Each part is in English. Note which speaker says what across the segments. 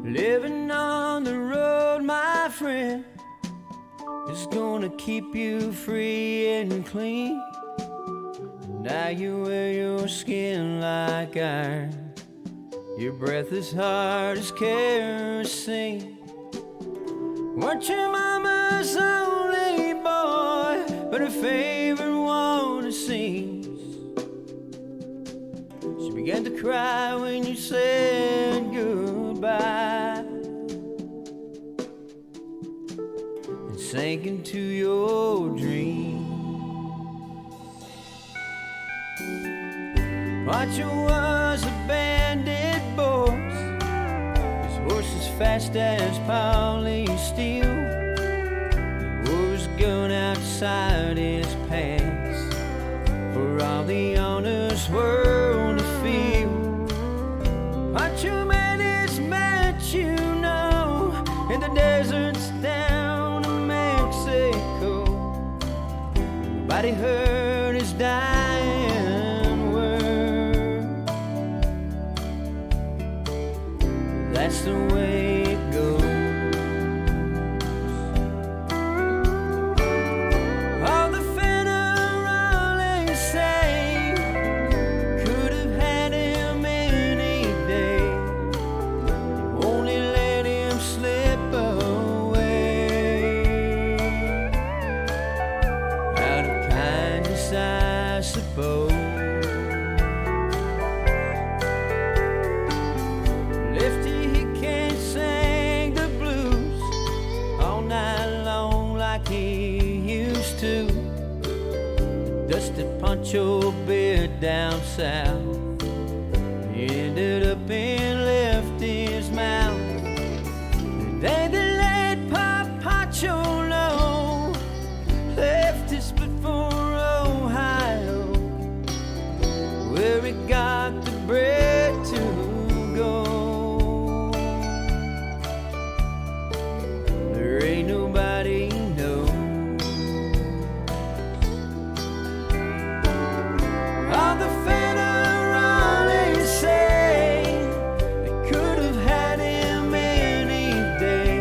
Speaker 1: Living on the road, my friend, is gonna keep you free and clean. Now you wear your skin like iron, your breath is hard as kerosene. Weren't your mama's only boy, but her favorite one it seems. She began to cry when you said goodbye, and sank into your dreams. Pancho was a bandit boss, his horse as fast as polysteel. He wore his gun outside his pants for all the honest world to feel. Pancho man is met, you know, in the deserts down in Mexico. Nobody heard his dying word. That's the way it goes. All the federales say could have had him any day. They only let him slip away. Out of kindness, I suppose. Lefty, he can't sing the blues all night long like he used to. The dusted Pancho bit down south, he ended up in Lefty's mouth. The day they laid Pop Pancho low, Lefty split for Ohio, where he got the bread to go. There ain't nobody knows. All the federales say they could have had him any day.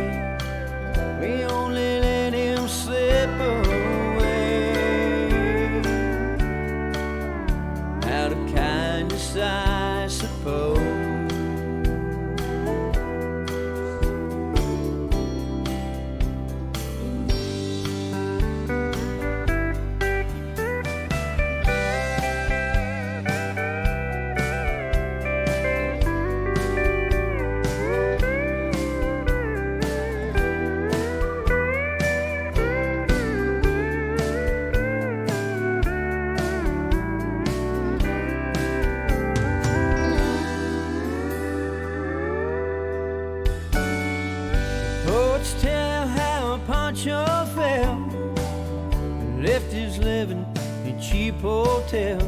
Speaker 1: We only let him slip away. Out of kindness, I suppose. Poets tell how Pancho fell, left his living in cheap hotels.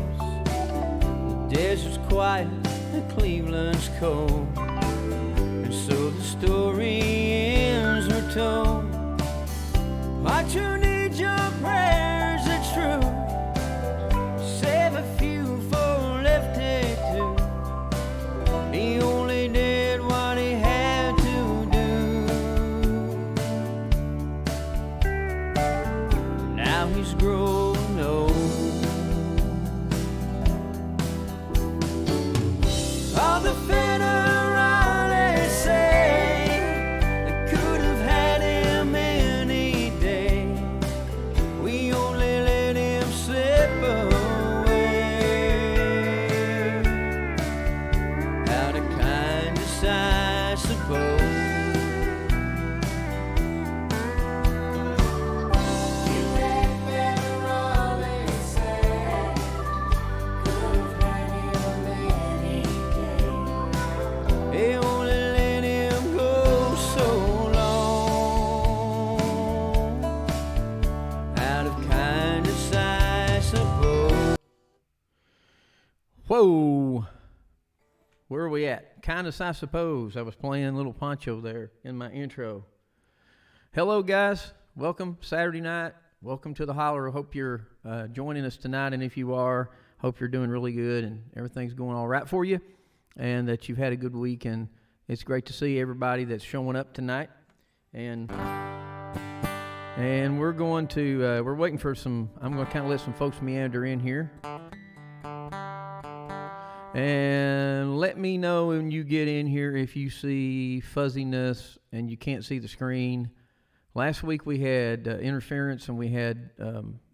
Speaker 1: The desert's quiet, and Cleveland's cold, and so the story ends are told. Pancho needs your prayers, it's true. Save a few for Lefty too. He only did what he had to do. Now he's grown old. All the federales say they could have had him any day. We only let him slip away. Out of kindness, I suppose. They only let him go so long. Out of kindness, I suppose. Whoa. Where are we at? Kindness, I suppose. I was playing Little Pancho there in my intro. Hello, guys. Welcome. Saturday night. Welcome to the Holler. I hope you're joining us tonight, and if you are, hope you're doing really good and everything's going all right for you, and that you've had a good week and
Speaker 2: It's great to see everybody that's showing up tonight, and we're going to we're waiting for some. I'm going to kind of let some folks meander in here, and let me know when you get in here if you see fuzziness and you can't see the screen. Last week we had interference and we had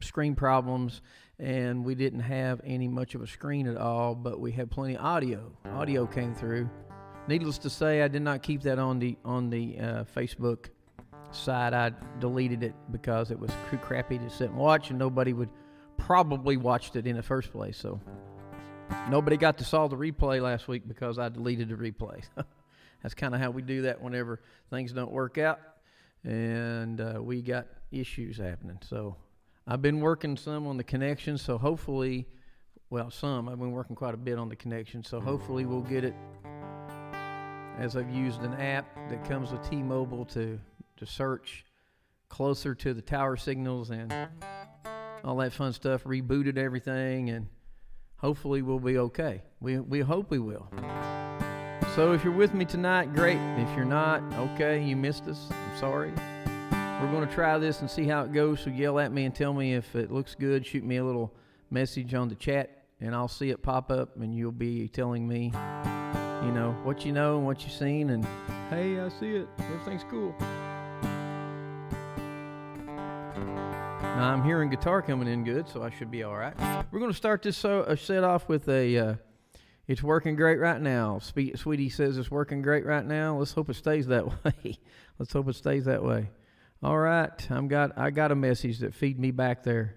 Speaker 2: screen problems, and we didn't have any much of a screen at all, but we had plenty of audio. Audio came through. Needless to say, I did not keep that on the Facebook side. I deleted it because it was too crappy to sit and watch, and nobody would probably watched it in the first place. So nobody got to saw the replay last week because I deleted the replay. That's kind of how we do that whenever things don't work out, and we got issues happening. So I've been working some on the connection, so hopefully, I've been working quite a bit on the connection, so hopefully we'll get it, as I've used an app that comes with T-Mobile to search closer to the tower signals and all that fun stuff, rebooted everything, and hopefully we'll be okay. We hope we will. So if you're with me tonight, great. If you're not, okay, you missed us. I'm sorry. We're going to try this and see how it goes, so yell at me and tell me if it looks good. Shoot me a little message on the chat, and I'll see it pop up, and you'll be telling me, what you know and what you've seen, and hey, I see it. Everything's cool. Now, I'm hearing guitar coming in good, so I should be all right. We're going to start this set off with it's working great right now. Sweetie says it's working great right now. Let's hope it stays that way. Let's hope it stays that way. All right, I got a message that feed me back there,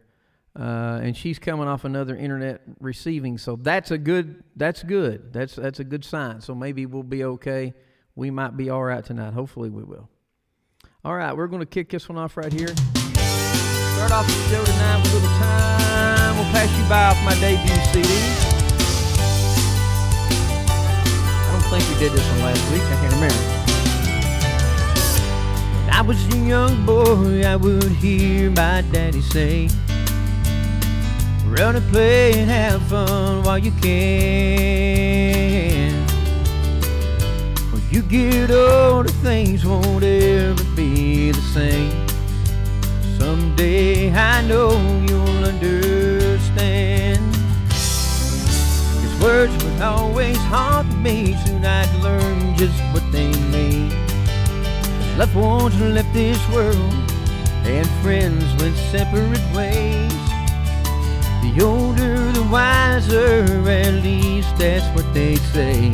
Speaker 2: and she's coming off another internet receiving, so that's good. That's a good sign. So maybe we'll be okay. We might be all right tonight. Hopefully we will. All right, we're going to kick this one off right here. Start off the show tonight with a little time. We'll pass you by off my debut CD. I don't think we did this one last week. I can't remember.
Speaker 1: When I was a young boy, I would hear my daddy say, run and play and have fun while you can. When you get older, things won't ever be the same. Someday I know you'll understand. His words would always haunt me. Soon I'd learn just what they mean. His loved ones left this world, and friends went separate ways. The older, the wiser, at least that's what they say.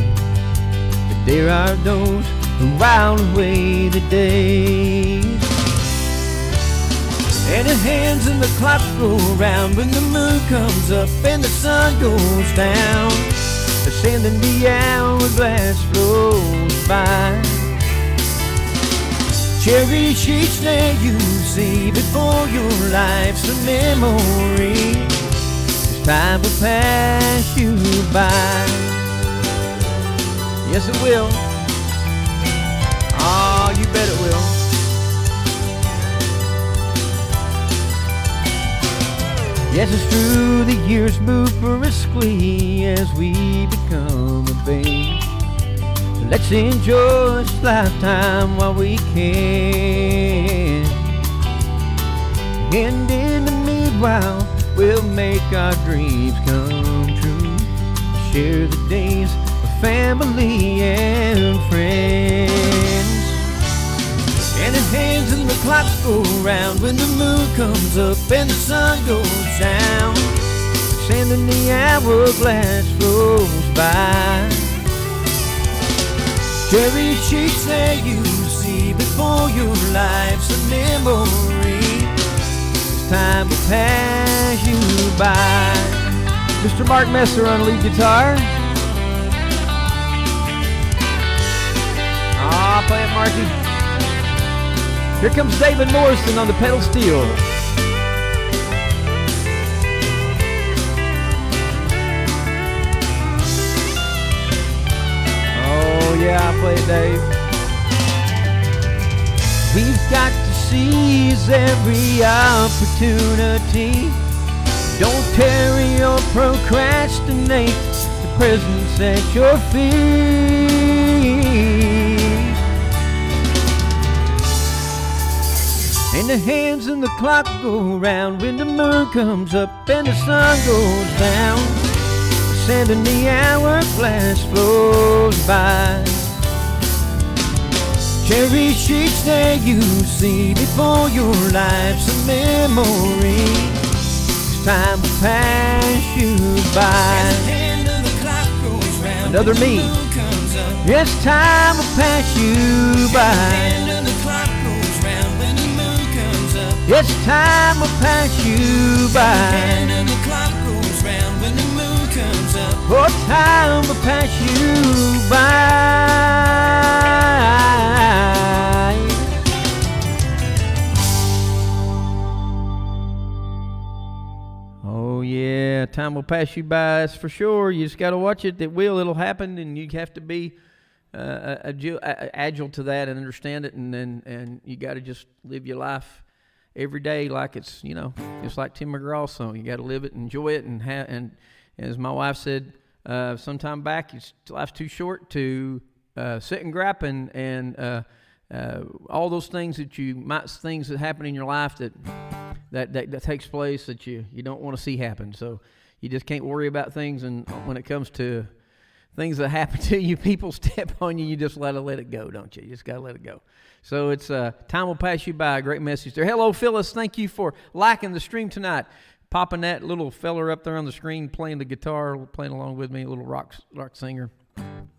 Speaker 1: But there are those who while away the days. And the hands and the clocks go round when the moon comes up and the sun goes down. The sand in the hourglass flows by. Cherish each day you see before your life's a memory. This time will pass you by. Yes, it will. Oh, you bet it will. Yes, it's true, the years move briskly as we become a babe. So let's enjoy this lifetime while we can. And in the meanwhile, we'll make our dreams come true. Share the days with family and friends. And the hands and the clocks go round when the moon comes up and the sun goes down. The sand in the hourglass flows by. Cherish each day you see before your life's a memory. This time will pass you by. Mr. Mark Messer on lead guitar. Play it, Marky. Here comes David Morrison on the pedal steel. Oh yeah, I play it, Dave. We've got to seize every opportunity. Don't tarry or procrastinate. The presence at your feet. And the hands in the clock go round when the moon comes up and the sun goes down. The sand in the hourglass flows by. Cherish each day you see before your life's a memory. Time will pass you by. As the hand of the clock goes round, another me. Yes, time will pass you by. As the hand of the clock goes round when the moon comes up. Yes, time will pass you by. As the hand of the clock goes round when the moon comes up. Oh, time will pass you by. Oh yeah, time will pass you by, that's for sure. You just got to watch it. It'll happen, and you have to be agile to that and understand it, and you got to just live your life every day like it's, just like Tim McGraw's song. You got to live it, enjoy it, and as my wife said sometime back, life's too short to sit and gripe and all those things things that happen in your life that takes place that you don't want to see happen. So you just can't worry about things, and when it comes to things that happen to you, people step on you, you just let it go, don't you? You just got to let it go. So it's time will pass you by. Great message there. Hello, Phyllis. Thank you for liking the stream tonight. Popping that little feller up there on the screen, playing the guitar, playing along with me, a little rock singer.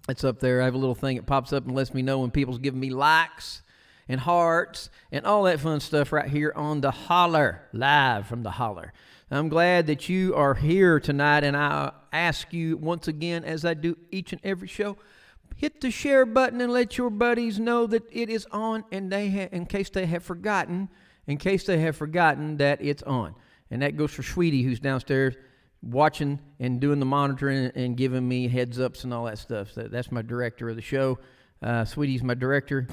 Speaker 1: It's up there. I have a little thing that pops up and lets me know when people's giving me likes and hearts and all that fun stuff right here on The Holler, live from The Holler. I'm glad that you are here tonight, and I ask you once again, as I do each and every show, hit the share button and let your buddies know that it is on, and in case they have forgotten that it's on. And that goes for Sweetie, who's downstairs watching and doing the monitoring and giving me heads ups and all that stuff. That's my director of the show. Sweetie's my director.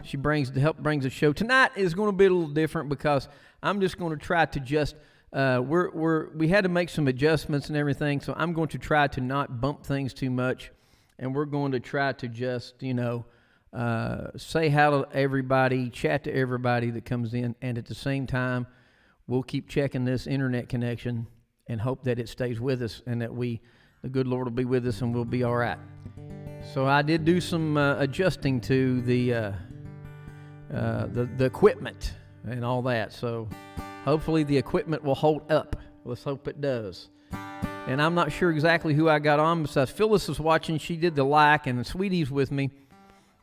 Speaker 1: She brings the show. Tonight is going to be a little different because I'm just going to try to just we had to make some adjustments and everything, so I'm going to try to not bump things too much, and we're going to try to just say hi to everybody, chat to everybody that comes in, and at the same time we'll keep checking this internet connection and hope that it stays with us and that the good Lord will be with us and we'll be all right. So I did do some adjusting to the equipment and all that. So hopefully the equipment will hold up. Let's hope it does. And I'm not sure exactly who I got on besides Phyllis was watching. She did the like, and Sweetie's with me.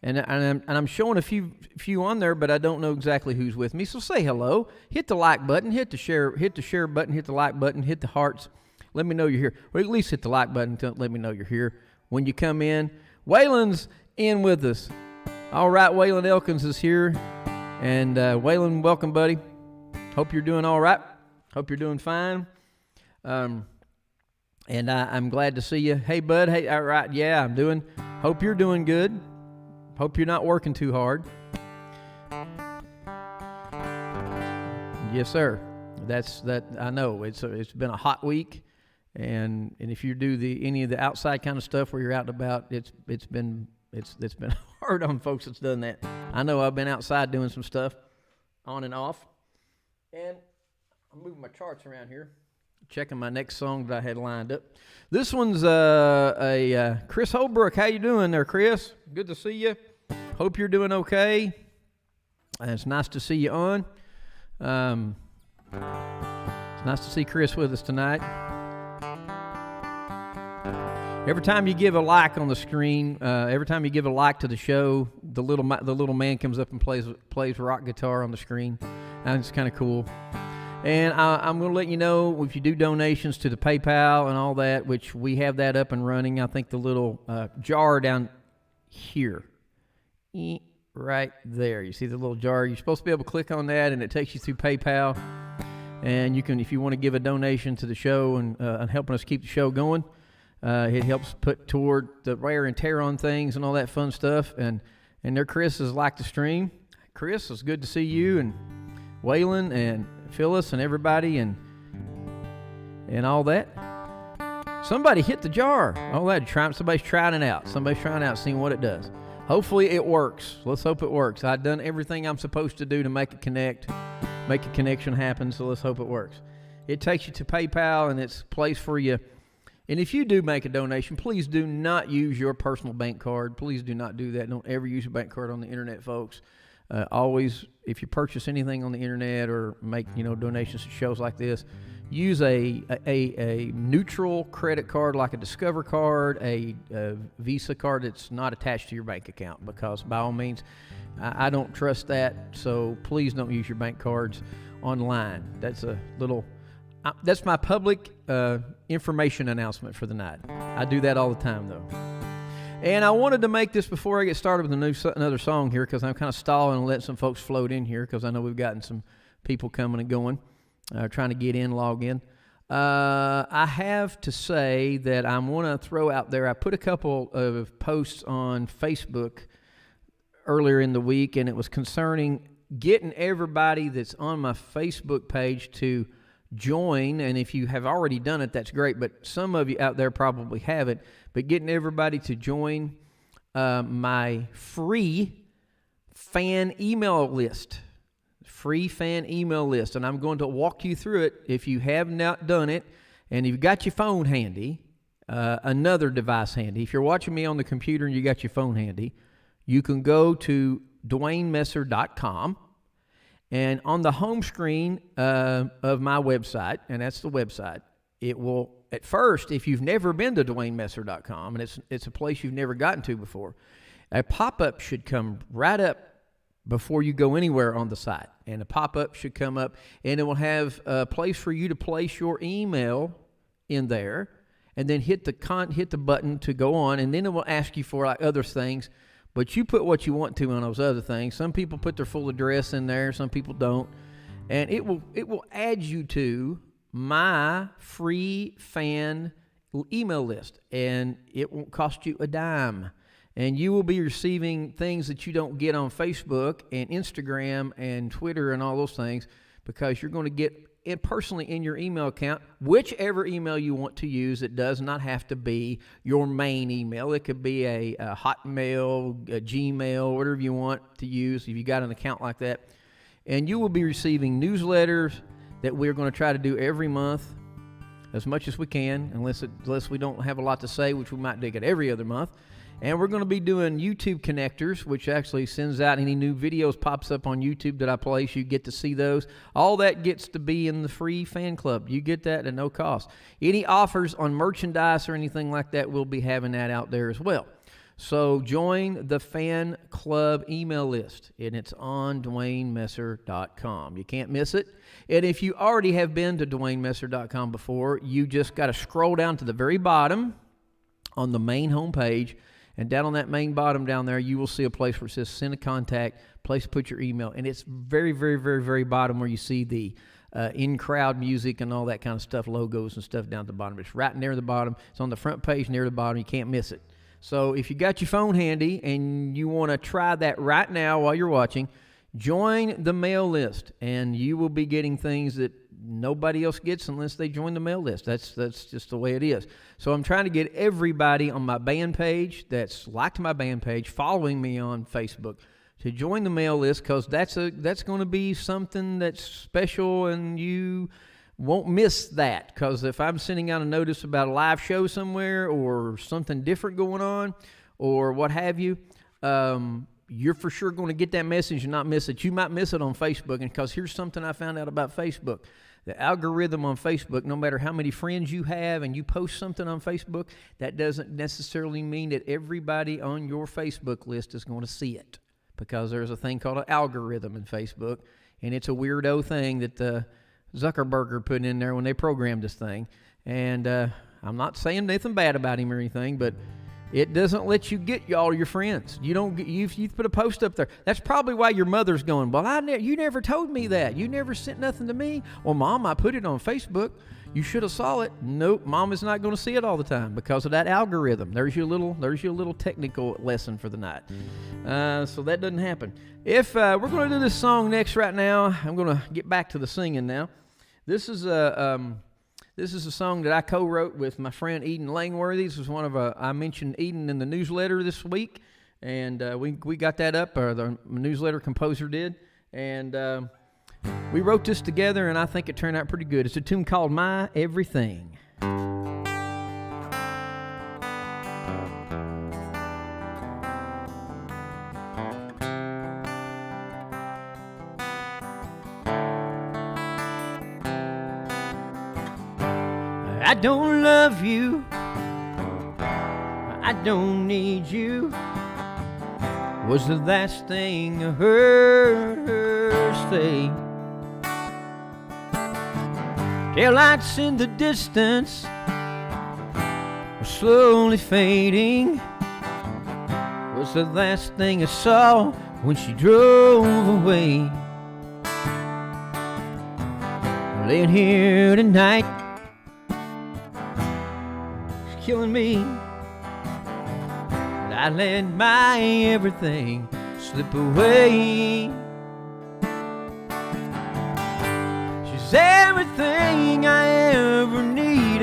Speaker 1: And I'm showing a few on there, but I don't know exactly who's with me. So say hello. Hit the like button. Hit the share button. Hit the like button. Hit the hearts. Let me know you're here. Or at least hit the like button to let me know you're here. When you come in, Waylon's in with us. All right, Waylon Elkins is here. And Waylon, welcome, buddy. Hope you're doing all right. Hope you're doing fine. And I'm glad to see you. Hey, bud. Hey, all right. Yeah, I'm doing. Hope you're doing good. Hope you're not working too hard. Yes, sir. That I know. It's been a hot week, and if you do any of the outside kind of stuff where you're out and about, it's been hard on folks that's done that. I know I've been outside doing some stuff, on and off, and I'm moving my charts around here, checking my next song that I had lined up. This one's Chris Holbrook. How you doing there, Chris? Good to see you. Hope you're doing okay. It's nice to see you on. It's nice to see Chris with us tonight. Every time you give a like on the screen, every time you give a like to the show, the little man comes up and plays rock guitar on the screen. And it's kind of cool. And I'm going to let you know if you do donations to the PayPal and all that, which we have that up and running. I think the little jar down here, right there. You see the little jar? You're supposed to be able to click on that, and it takes you through PayPal. And you can, if you want to give a donation to the show and helping us keep the show going, it helps put toward the wear and tear on things and all that fun stuff. And there, Chris is like the stream. Chris, it's good to see you, and Waylon and Phyllis and everybody and all that. Somebody hit the jar. All that. Somebody's trying it out. Somebody's trying it out, seeing what it does.
Speaker 2: Hopefully it works. Let's hope it works. I've done everything I'm supposed to do to make it connect, make a connection happen, so let's hope it works. It takes you to PayPal, and it's a place for you. And if you do make a donation, please do not use your personal bank card. Please do not do that. Don't ever use your bank card on the internet, folks. Always, if you purchase anything on the internet or make donations to shows like this, use a neutral credit card like a Discover card, a Visa card that's not attached to your bank account, because by all means, I don't trust that. So please don't use your bank cards online. That's a little. That's my public information announcement for the night. I do that all the time, though. And I wanted to make this before I get started with another song here, because I'm kind of stalling and letting some folks float in here, because I know we've gotten some people coming and going, trying to get in, log in. I have to say that I want to throw out there, I put a couple of posts on Facebook earlier in the week, and it was concerning getting everybody that's on my Facebook page to join. And if you have already done it, that's great, but some of you out there probably haven't. But getting everybody to join my free fan email list. And I'm going to walk you through it. If you have not done it, and you've got your phone handy, another device handy, if you're watching me on the computer and you got your phone handy, you can go to DwayneMesser.com. And on the home screen of my website, and that's the website, it will, at first, if you've never been to DwayneMesser.com, and it's a place you've never gotten to before, a pop-up should come right up before you go anywhere on the site. And a pop-up should come up, and it will have a place for you to place your email in there, and then hit the button to go on, and then it will ask you for like other things. But you put what you want to on those other things. Some people put their full address in there, some people don't. And it will add you to my free fan email list. And it won't cost you a dime. And you will be receiving things that you don't get on Facebook and Instagram and Twitter and all those things, because you're going to get it personally in your email account, whichever email you want to use. It does not have to be your main email. It could be a Hotmail, a Gmail, whatever you want to use if you got an account like that. And you will be receiving newsletters that we're going to try to do every month, as much as we can, unless we don't have a lot to say, which we might dig at every other month. And we're going to be doing YouTube connectors, which actually sends out any new videos pops up on YouTube that I place. You get to see those. All that gets to be in the free fan club. You get that at no cost. Any offers on merchandise or anything like that, we'll be having that out there as well. So join the fan club email list, and it's on DwayneMesser.com. You can't miss it. And if you already have been to DwayneMesser.com before, you just got to scroll down to the very bottom on the main homepage. And down on that main bottom down there, you will see a place where it says send a contact, place to put your email. And it's very, very, very, very bottom where you see the in-crowd music and all that kind of stuff, logos and stuff down at the bottom. It's right near the bottom. It's on the front page near the bottom. You can't miss it. So if you got your phone handy and you want to try that right now while you're watching, join the mail list. And you will be getting things that nobody else gets unless they join the mail list. That's just the way it is. So I'm trying to get everybody on my band page that's liked my band page, following me on Facebook, to join the mail list, because that's going to be something that's special, and you won't miss that. Because if I'm sending out a notice about a live show somewhere or something different going on or what have you, you're for sure going to get that message and not miss it. You might miss it on Facebook, and because here's something I found out about Facebook. The algorithm on Facebook, no matter how many friends you have and you post something on Facebook, that doesn't necessarily mean that everybody on your Facebook list is going to see it, because there's a thing called an algorithm in Facebook, and it's a weirdo thing that Zuckerberg put in there when they programmed this thing. And I'm not saying anything bad about him or anything, but it doesn't let you get all your friends. You don't get, you put a post up there. That's probably why your mother's going, well, you never told me that. You never sent nothing to me. Well, Mom, I put it on Facebook. You should have saw it. Nope, Mom is not going to see it all the time because of that algorithm. There's your little technical lesson for the night. So that doesn't happen. If we're going to do this song next right now, I'm going to get back to the singing now. This is a song that I co-wrote with my friend Eden Langworthy. This was one of I mentioned Eden in the newsletter this week. And we got that up, or the newsletter composer did. And we wrote this together, and I think it turned out pretty good. It's a tune called My Everything.
Speaker 1: I don't love you, I don't need you, was the last thing I heard her say. Taillights in the distance were slowly fading, was the last thing I saw when she drove away. Laying here tonight, killing me. I let my everything slip away. She's everything I ever needed.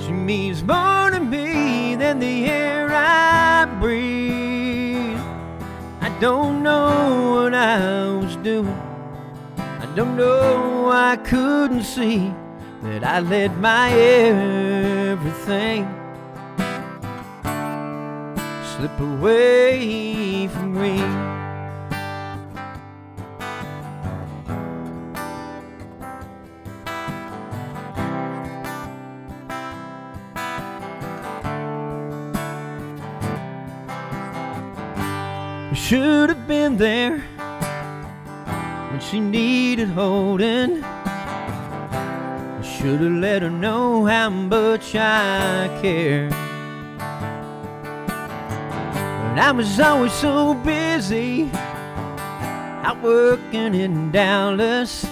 Speaker 1: She means more to me than the air I breathe. I don't know what I was doing, I don't know why I couldn't see that I let my everything slip away from me. I should have been there when she needed holding. Should've let her know how much I care. But I was always so busy out working in Dallas.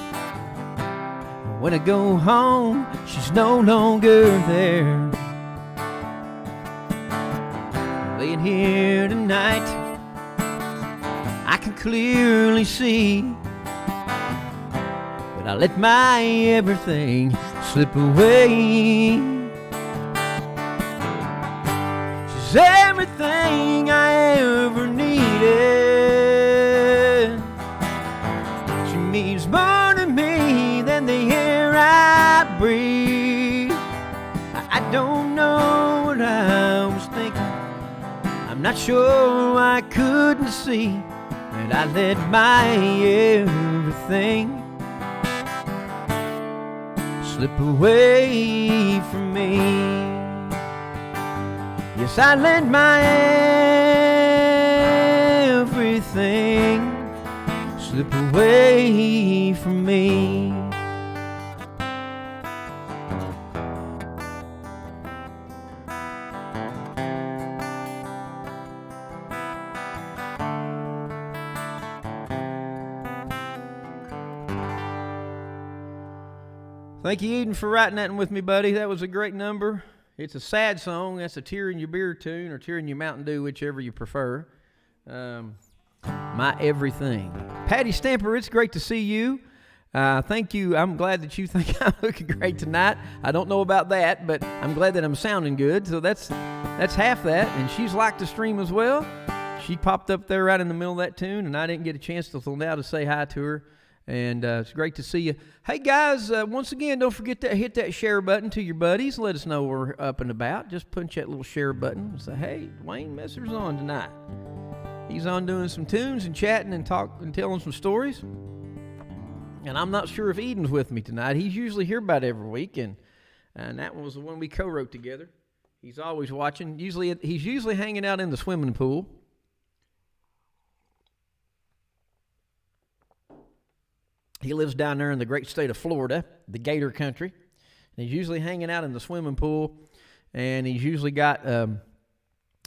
Speaker 1: When I go home, she's no longer there. Laying here tonight, I can clearly see that I let my everything slip away. She's everything I ever needed. She means more to me than the air I breathe. I don't know what I was thinking, I'm not sure why I couldn't see that I let my everything slip away from me. Yes, I let my everything slip away from me.
Speaker 2: Thank you, Eden, for writing that one with me, buddy. That was a great number. It's a sad song. That's a tear in your beer tune, or tear in your Mountain Dew, whichever you prefer. My everything. Patty Stamper, it's great to see you. Thank you. I'm glad that you think I'm looking great tonight. I don't know about that, but I'm glad that I'm sounding good. So that's half that. And she's liked the stream as well. She popped up there right in the middle of that tune, and I didn't get a chance till now to say hi to her. And it's great to see you. Hey, guys, once again, don't forget to hit that share button to your buddies. Let us know we're up and about. Just punch that little share button and say, hey, Wayne Messer's on tonight. He's on doing some tunes and chatting and telling some stories. And I'm not sure if Eden's with me tonight. He's usually here about every week, and that one was the one we co-wrote together. He's always watching. He's usually hanging out in the swimming pool. He lives down there in the great state of Florida, the Gator country. And he's usually hanging out in the swimming pool, and he's usually got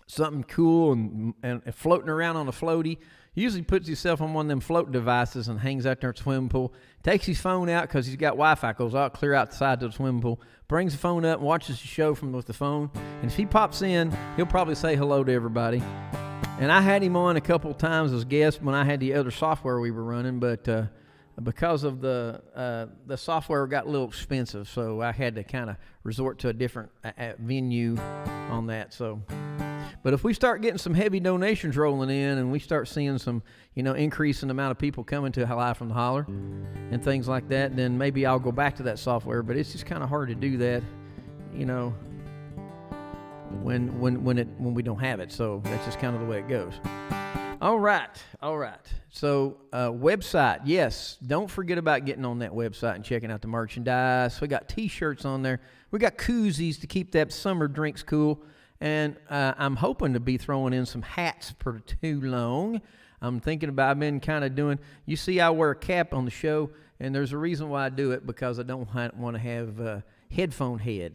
Speaker 2: something cool and floating around on a floaty. He usually puts himself on one of them float devices and hangs out there at the swimming pool. Takes his phone out because he's got Wi-Fi, goes out clear out the side of the swimming pool, brings the phone up and watches the show with the phone. And if he pops in, he'll probably say hello to everybody. And I had him on a couple of times as guest when I had the other software we were running, but because of the software got a little expensive, so I had to kind of resort to a different venue on that. So, but if we start getting some heavy donations rolling in, and we start seeing some, increase in the amount of people coming to Live from the Holler and things like that, then maybe I'll go back to that software. But it's just kind of hard to do that, when we don't have it. So that's just kind of the way it goes. All right. So, website, yes. Don't forget about getting on that website and checking out the merchandise. We got T-shirts on there. We got koozies to keep that summer drinks cool. And I'm hoping to be throwing in some hats for too long. I've been kind of doing, you see I wear a cap on the show, and there's a reason why I do it, because I don't want to have headphone hair,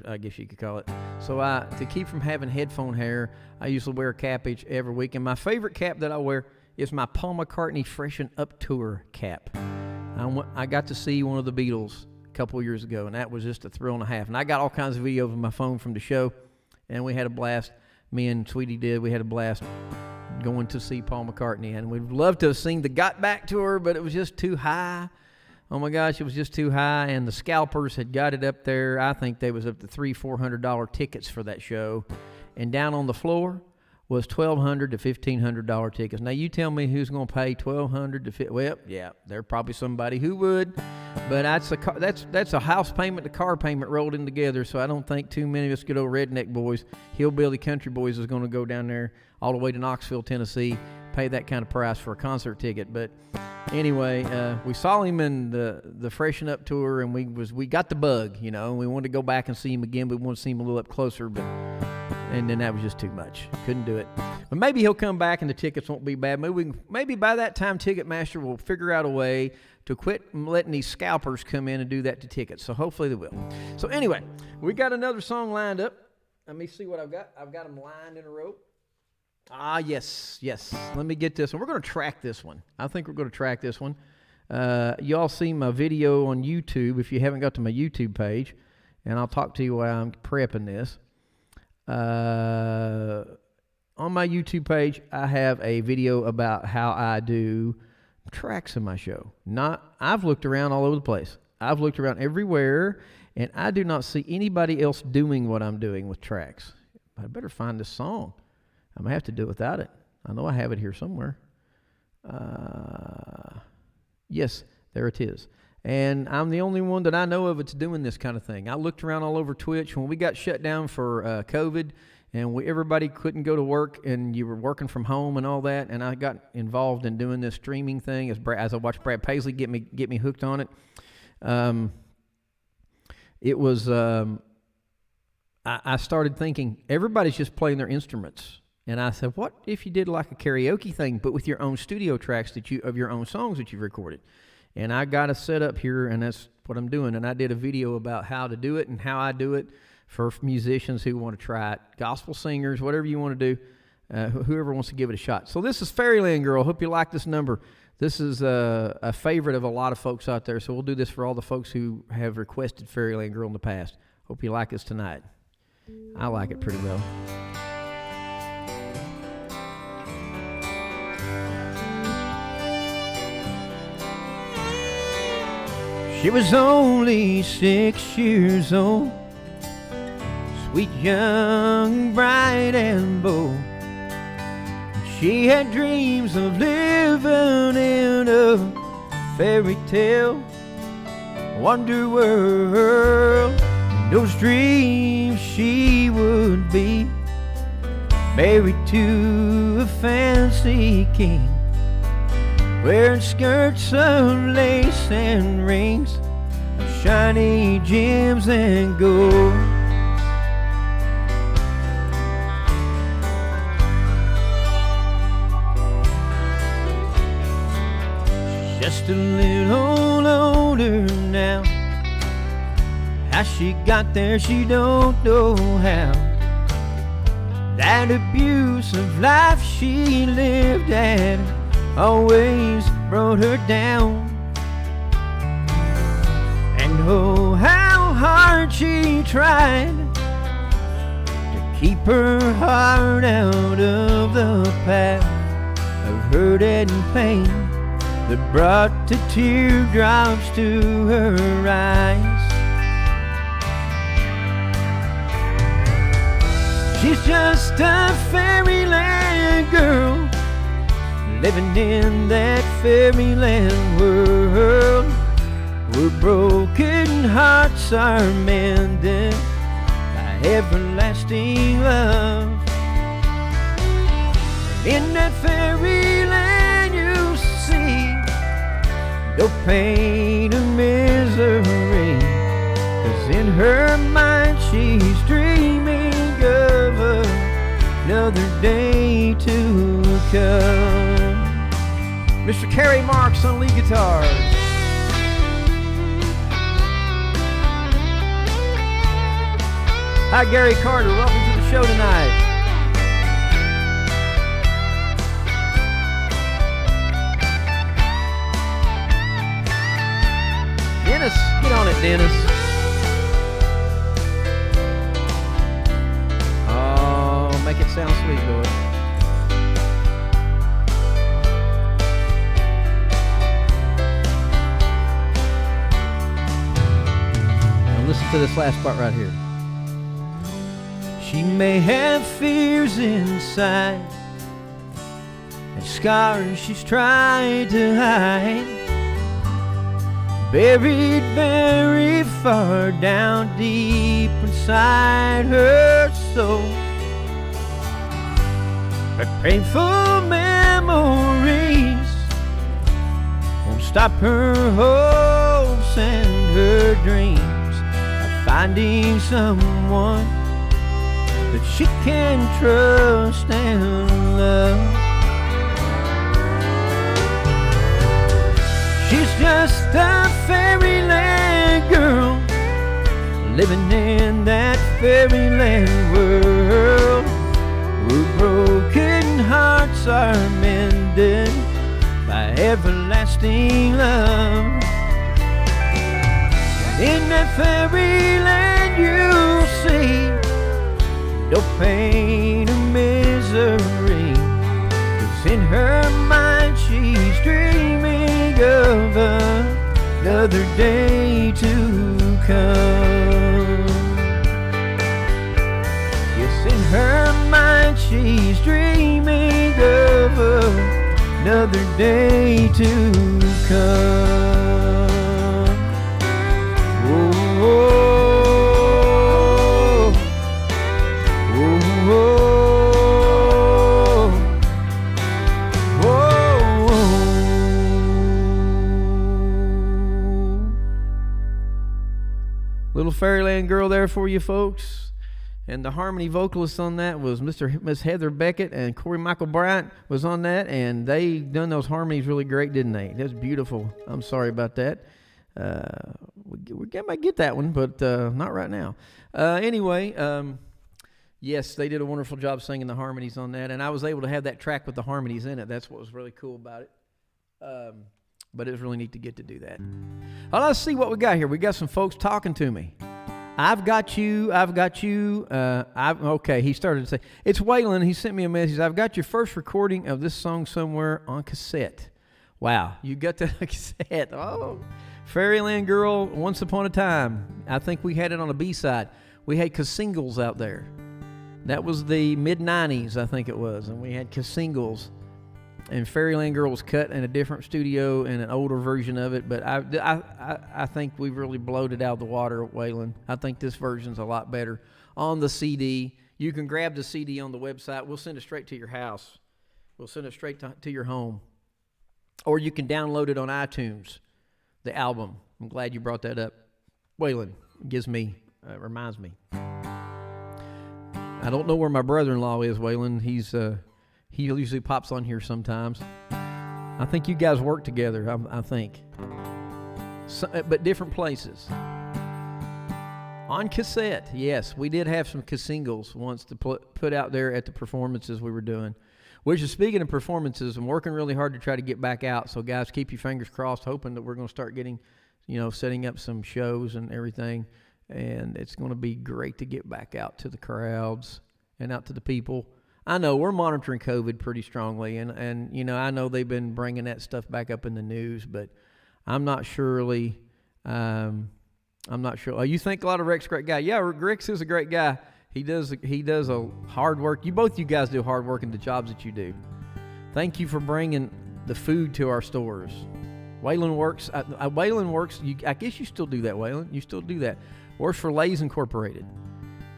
Speaker 2: I guess you could call it. So to keep from having headphone hair, I usually wear a cap every week. And my favorite cap that I wear is my Paul McCartney Freshen Up Tour cap. I got to see one of the Beatles a couple of years ago, and that was just a thrill and a half. And I got all kinds of videos on my phone from the show, and we had a blast. Me and Sweetie did. We had a blast going to see Paul McCartney, and we'd love to have seen the Got Back tour, but it was just too high. Oh my gosh, it was just too high, and the scalpers had got it up there. I think they was up to $300-$400 tickets for that show, and down on the floor was $1,200 to $1,500 tickets. Now you tell me who's going to pay $1,200 to well, yeah, there's probably somebody who would, but that's a house payment, the car payment rolled in together. So I don't think too many of us good old redneck boys, hillbilly country boys, is going to go down there all the way to Knoxville, Tennessee, pay that kind of price for a concert ticket. But anyway, we saw him in the Freshen Up tour, and we got the bug, and we wanted to go back and see him again. We wanted to see him a little up closer, and then that was just too much. Couldn't do it. But maybe he'll come back and the tickets won't be bad. Maybe by that time Ticketmaster will figure out a way to quit letting these scalpers come in and do that to tickets. So hopefully they will. So anyway, we got another song lined up. Let me see what I've got. I've got them lined in a row. Yes. Let me get this one. We're going to track this one. I think we're going to track this one. Y'all see my video on YouTube if you haven't got to my YouTube page, and I'll talk to you while I'm prepping this. On my YouTube page, I have a video about how I do tracks in my show. I've looked around all over the place. I've looked around everywhere, and I do not see anybody else doing what I'm doing with tracks. I better find this song. I'm going to have to do it without it. I know I have it here somewhere. Yes, there it is. And I'm the only one that I know of that's doing this kind of thing. I looked around all over Twitch when we got shut down for COVID, and everybody couldn't go to work, and you were working from home and all that. And I got involved in doing this streaming thing as I watched Brad Paisley get me hooked on it. It was I started thinking everybody's just playing their instruments. And I said, what if you did like a karaoke thing, but with your own studio tracks of your own songs that you've recorded? And I got a setup here, and that's what I'm doing. And I did a video about how to do it and how I do it for musicians who want to try it, gospel singers, whatever you want to do, whoever wants to give it a shot. So this is Fairyland Girl. Hope you like this number. This is a favorite of a lot of folks out there, so we'll do this for all the folks who have requested Fairyland Girl in the past. Hope you like this tonight. I like it pretty well.
Speaker 1: She was only 6 years old, sweet, young, bright, and bold. She had dreams of living in a fairy tale, wonder world. In those dreams she would be married to a fancy king, wearing skirts of lace and rings of shiny gems and gold. She's just a little older now. How she got there, she don't know how. That abuse of life she lived at always brought her down. And oh, how hard she tried to keep her heart out of the path of hurt and pain that brought the teardrops to her eyes. She's just a fairyland girl living in that fairyland world where broken hearts are mended by everlasting love. In that fairyland you see no pain or misery, 'cause in her mind she's dreaming of another day to come. Mr. Kerry Marks on lead guitars. Hi, Gary Carter. Welcome to the show tonight. Dennis, get on it, Dennis. Oh, make it sound sweet, Lord. Now listen to this last part right here. She may have fears inside and scars she's tried to hide, buried very far down deep inside her soul. But painful memories won't stop her hopes and her dreams of finding someone that she can trust and love. She's just a fairyland girl living in that fairyland world where broken hearts are mended by everlasting love. In that fairyland you'll see no pain or misery, 'cause in her mind she's dreaming of another day to come. Yes, in her mind she's dreaming of another day to come. Oh, oh. Little Fairyland Girl there for you folks. And the harmony vocalist on that was Miss Heather Beckett, and Corey Michael Bryant was on that, and they done those harmonies really great, didn't they? That's beautiful. I'm sorry about that. We might get that one, but not right now. Anyway, yes, they did a wonderful job singing the harmonies on that, and I was able to have that track with the harmonies in it. That's what was really cool about it. But it was really neat to get to do that. Well, let's see what we got here. We got some folks talking to me. I've got you. Okay, he started to say, it's Waylon. He sent me a message. I've got your first recording of this song somewhere on cassette. Wow, you got that on cassette. Oh, Fairyland Girl, Once Upon a Time. I think we had it on a B-side. We had singles out there. That was the mid-90s, I think it was, and we had singles. And Fairyland Girl was cut in a different studio and an older version of it, but I think we really blowed it out of the water, Waylon. I think this version's a lot better on the CD. You can grab the CD on the website. We'll send it straight to your house. We'll send it straight to your home. Or you can download it on iTunes, the album. I'm glad you brought that up. Waylon reminds me. I don't know where my brother-in-law is, Waylon. He usually pops on here sometimes. I think you guys work together, I think. But different places. On cassette, yes. We did have some singles once to put out there at the performances we were doing. Which is, speaking of performances, I'm working really hard to try to get back out. So, guys, keep your fingers crossed, hoping that we're going to start getting, setting up some shows and everything. And it's going to be great to get back out to the crowds and out to the people.
Speaker 2: I know we're monitoring COVID pretty strongly, and I know they've been bringing that stuff back up in the news, but I'm not surely. I'm not sure. Oh, you think a lot of Rex, great guy? Yeah, Rex is a great guy. He does a hard work. You guys do hard work in the jobs that you do. Thank you for bringing the food to our stores. Waylon works. Waylon works. I guess you still do that, Waylon. You still do that. Works for Lay's Incorporated,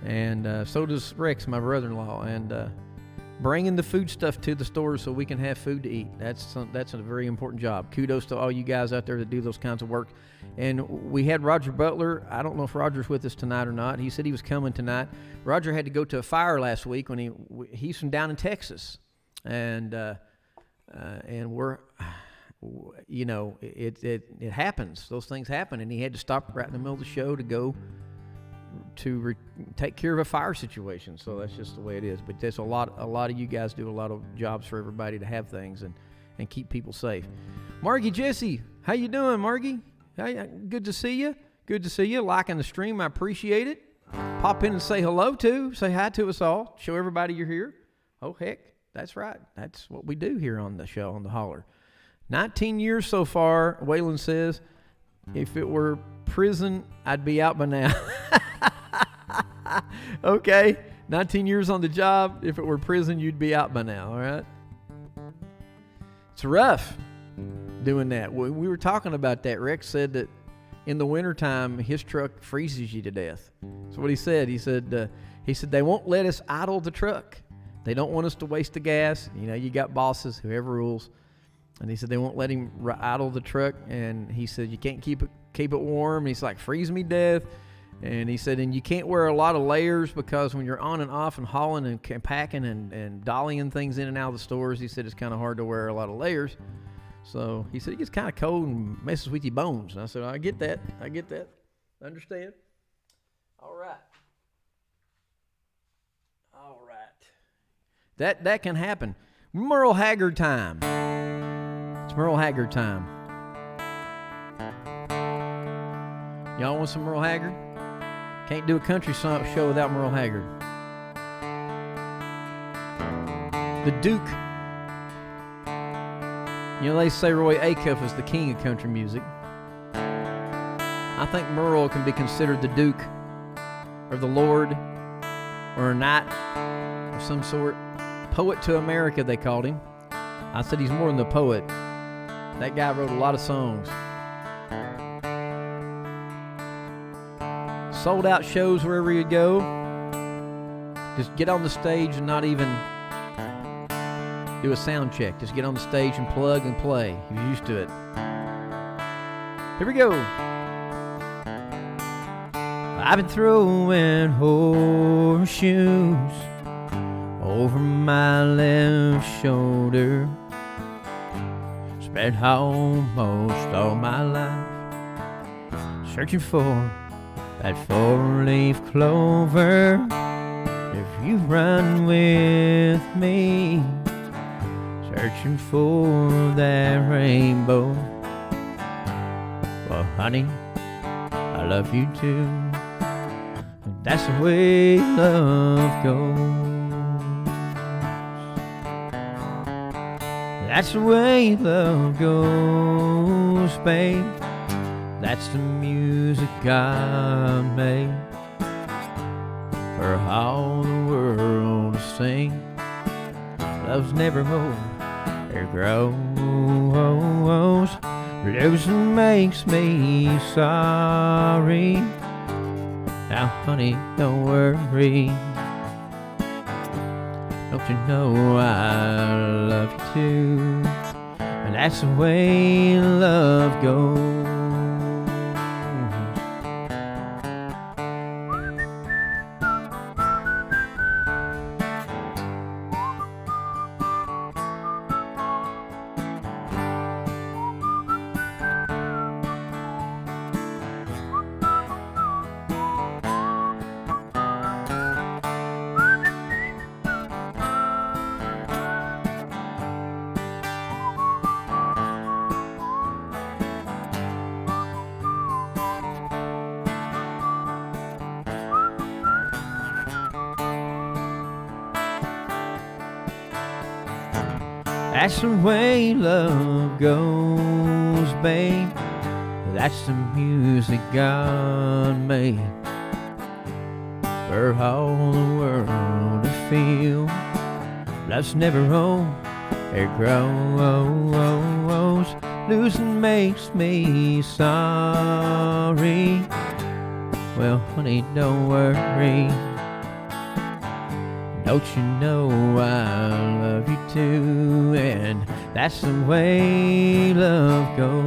Speaker 2: and so does Rex, my brother-in-law. And bringing the food stuff to the stores so we can have food to eat. That's a very important job. Kudos to all you guys out there that do those kinds of work. And we had Roger Butler. I don't know if Roger's with us tonight or not. He said he was coming tonight. Roger had to go to a fire last week when he's from down in Texas, and we're, it happens. Those things happen, and he had to stop right in the middle of the show to go to take care of a fire situation. So that's just the way it is. But there's a lot of you guys do a lot of jobs for everybody to have things and keep people safe. Margie Jesse, how you doing, Margie? Hey, good to see you. Good to see you. Liking the stream, I appreciate it. Pop in and say hello too. Say hi to us all. Show everybody you're here. Oh heck, that's right. That's what we do here on the show, on the Holler. 19 years so far, Waylon says. If it were prison, I'd be out by now. Okay, 19 years on the job. If it were prison, you'd be out by now, all right? It's rough doing that. We were talking about that. Rex said that in the wintertime, his truck freezes you to death. That's what he said. He said they won't let us idle the truck. They don't want us to waste the gas. You got bosses, whoever rules. And he said they won't let him idle the truck. And he said you can't keep it warm. And he's like, freeze me to death. And he said, and you can't wear a lot of layers because when you're on and off and hauling and packing and dollying things in and out of the stores, he said it's kind of hard to wear a lot of layers. So he said it gets kind of cold and messes with your bones. And I said, I get that. Understand? All right. That can happen. Merle Haggard time. It's Merle Haggard time. Y'all want some Merle Haggard? Can't do a country show without Merle Haggard. The Duke. They say Roy Acuff is the king of country music. I think Merle can be considered the Duke, or the Lord, or a knight of some sort. Poet to America, they called him. I said he's more than a poet. That guy wrote a lot of songs. Sold out shows wherever he'd go. Just get on the stage and not even do a sound check. Just get on the stage and plug and play. He was used to it. Here we go. I've been throwing horseshoes over my left shoulder. Spent almost all my life searching for that four-leaf clover. If you run with me, searching for that rainbow. Well, honey, I love you too. That's the way love goes. That's the way love goes, babe. That's the music God made for all the world to sing. Love's never old, it grows. Losing makes me sorry. Now, honey, don't worry. Don't you know I love you too? And that's the way love goes.
Speaker 1: That's the way love goes, babe. That's the music God made for all the world to feel. Love's never old, it grows. Losing makes me sorry. Well, honey, don't worry. Don't you know I love you too? And that's the way love goes.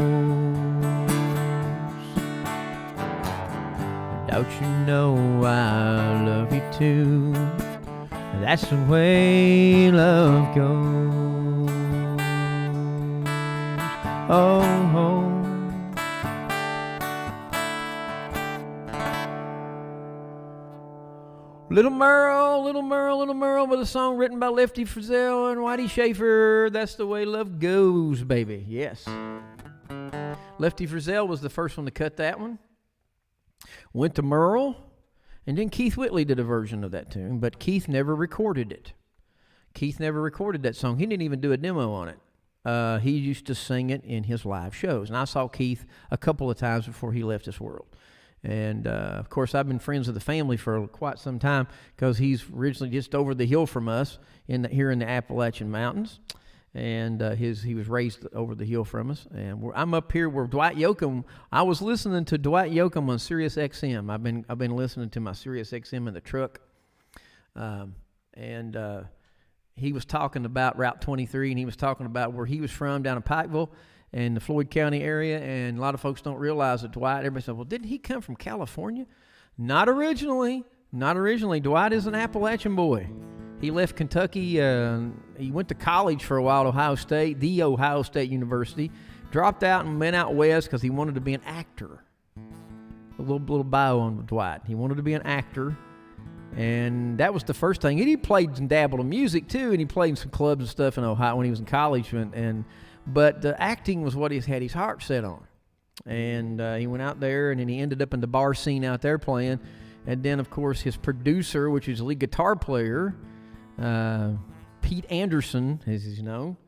Speaker 1: Don't you know I love you too? That's the way love goes. Oh, oh. Little Merle with a song written by Lefty Frizzell and Whitey Schaefer. That's the way love goes, baby. Yes. Lefty Frizzell was the first one to cut that one. Went to Merle, and then Keith Whitley did a version of that tune, but Keith never recorded it. Keith never recorded that song. He didn't even do a demo on it. He used to sing it in his live shows, and I saw Keith a couple of times before he left this world. And, of course, I've been friends with the family for quite some time because he's originally just over the hill from us here in the Appalachian Mountains. And he was raised over the hill from us. And I'm up here where Dwight Yoakam, I was listening to Dwight Yoakam on Sirius XM. I've been listening to my Sirius XM in the truck. He was talking about Route 23, and he was talking about where he was from down in Pikeville in the Floyd County area, and a lot of folks don't realize that Dwight, everybody said, well, didn't he come from California? Not originally. Dwight is an Appalachian boy. He left Kentucky. He went to college for a while at Ohio State University, dropped out and went out west because he wanted to be an actor. A little bio on Dwight. He wanted to be an actor, and that was the first thing. And he played and dabbled in music, too, and he played in some clubs and stuff in Ohio when he was in college, but acting was what he had his heart set on. And he went out there, and then he ended up in the bar scene out there playing. And then, of course, his producer, which is a lead guitar player, Pete Anderson, as he's known,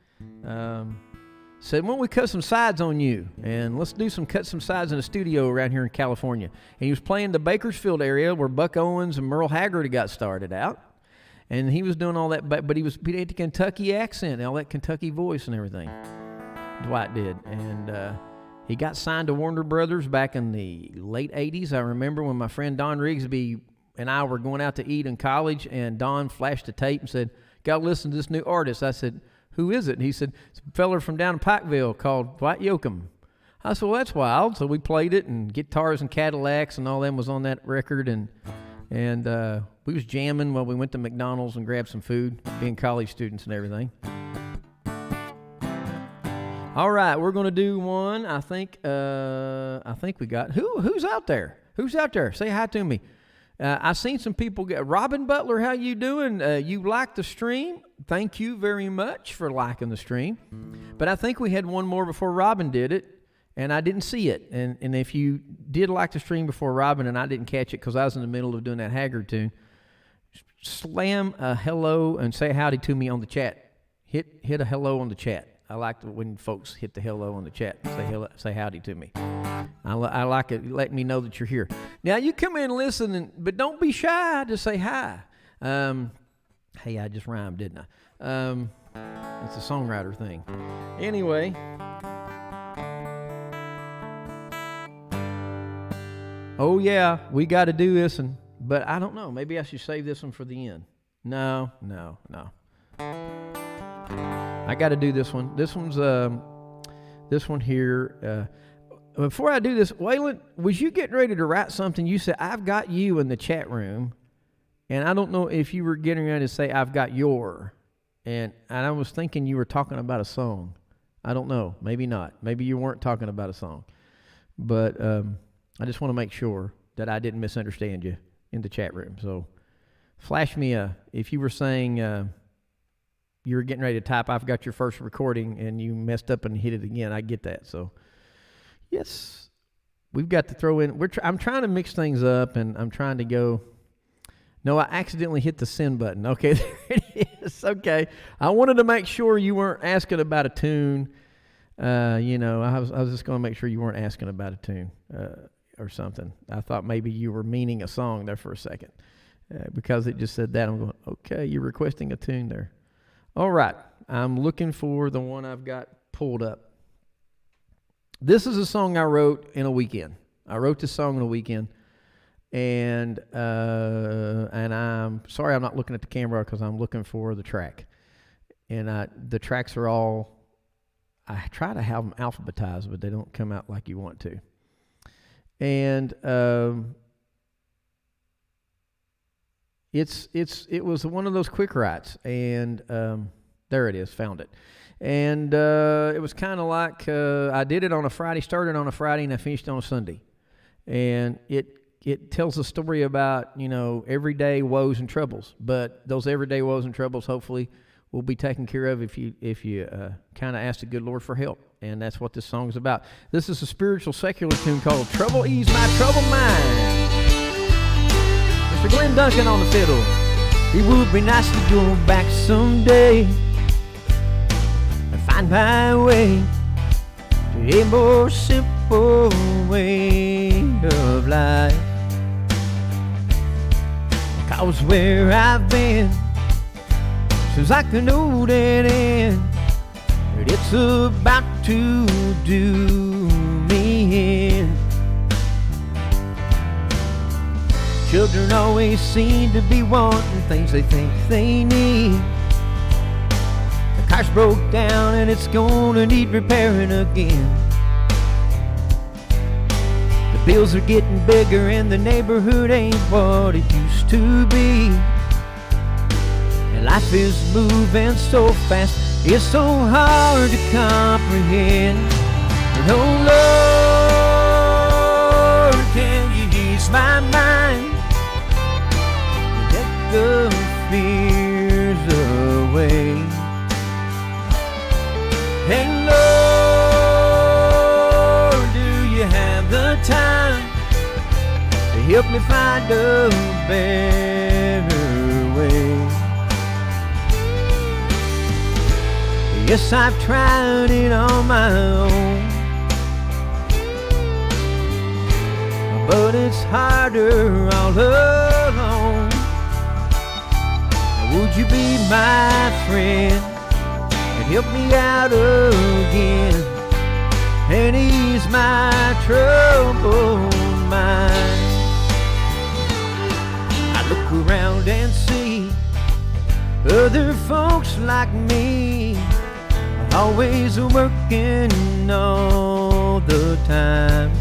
Speaker 1: said, why don't we cut some sides on you? And let's cut some sides in the studio around here in California. And he was playing the Bakersfield area where Buck Owens and Merle Haggard got started out. And he was doing all that, but he had the Kentucky accent, all that Kentucky voice and everything. Dwight did. And he got signed to Warner Brothers back in the late 80s. I remember when my friend Don Rigsby and I were going out to eat in college, and Don flashed a tape and said, got to listen to this new artist. I said, who is it? And he said, it's a feller from down in Pikeville called Dwight Yoakam. I said, well, that's wild. So we played it, and Guitars and Cadillacs and all them was on that record, and we was jamming while we went to McDonald's and grabbed some food, being college students and everything. All right, we're going to do one. I think we got who's out there? Who's out there? Say hi to me. I've seen some people get Robin Butler. How you doing? You liked the stream? Thank you very much for liking the stream. But I think we had one more before Robin did it, and I didn't see it. And if you did like the stream before Robin and I didn't catch it because I was in the middle of doing that Haggard tune, slam a hello and say howdy to me on the chat. Hit a hello on the chat. I like when folks hit the hello on the chat. Say howdy to me. I like it letting me know that you're here. Now, you come in and listen, but don't be shy to say hi. Hey, I just rhymed, didn't I? It's a songwriter thing. Anyway. Oh, yeah, we got to do this, but I don't know. Maybe I should save this one for the end. No. I got to do this one. This one here. Before I do this, Waylon, was you getting ready to write something? You said, I've got you in the chat room, and I don't know if you were getting ready to say, I've got your, and I was thinking you were talking about a song. I don't know. Maybe not. Maybe you weren't talking about a song. But I just want to make sure that I didn't misunderstand you in the chat room. So flash me if you were saying you were getting ready to type, I've got your first recording, and you messed up and hit it again. I get that. So, yes, we've got to throw in. I'm trying to mix things up, and I'm trying to go. No, I accidentally hit the send button. Okay, there it is.
Speaker 2: Yes, okay. I wanted to make sure you weren't asking about a tune. I was just going to make sure you weren't asking about a tune or something. I thought maybe you were meaning a song there for a second. Because it just said that, I'm going, okay, you're requesting a tune there. All right, I'm looking for the one I've got pulled up. This is a song I wrote in a weekend. I wrote this song in a weekend, and I'm sorry I'm not looking at the camera because I'm looking for the track. And the tracks are all, I try to have them alphabetized, but they don't come out like you want to. And it was one of those quick writes, and there it is, found it. And it was kind of like I did it on a Friday, started on a Friday, and I finished on a Sunday. And it tells a story about, everyday woes and troubles. But those everyday woes and troubles hopefully will be taken care of if you kind of ask the good Lord for help. And that's what this song is about. This is a spiritual secular tune called Trouble Ease My Troubled Mind. Mr. Glenn Duncan on the fiddle.
Speaker 1: It would be nice to go back someday and find my way to a more simple way of life. 'Cause where I've been seems like an old dead end, but it's about to do me in. Children always seem to be wanting things they think they need. The car's broke down and it's gonna need repairing again. The bills are getting bigger and the neighborhood ain't what it used to be. And life is moving so fast, it's so hard to comprehend. And oh Lord, can you ease my mind? The fears away. And Lord, do you have the time to help me find a better way? Yes, I've tried it on my own, but it's harder all alone. Would you be my friend and help me out again and ease my troubled mind? I look around and see other folks like me, always working all the time.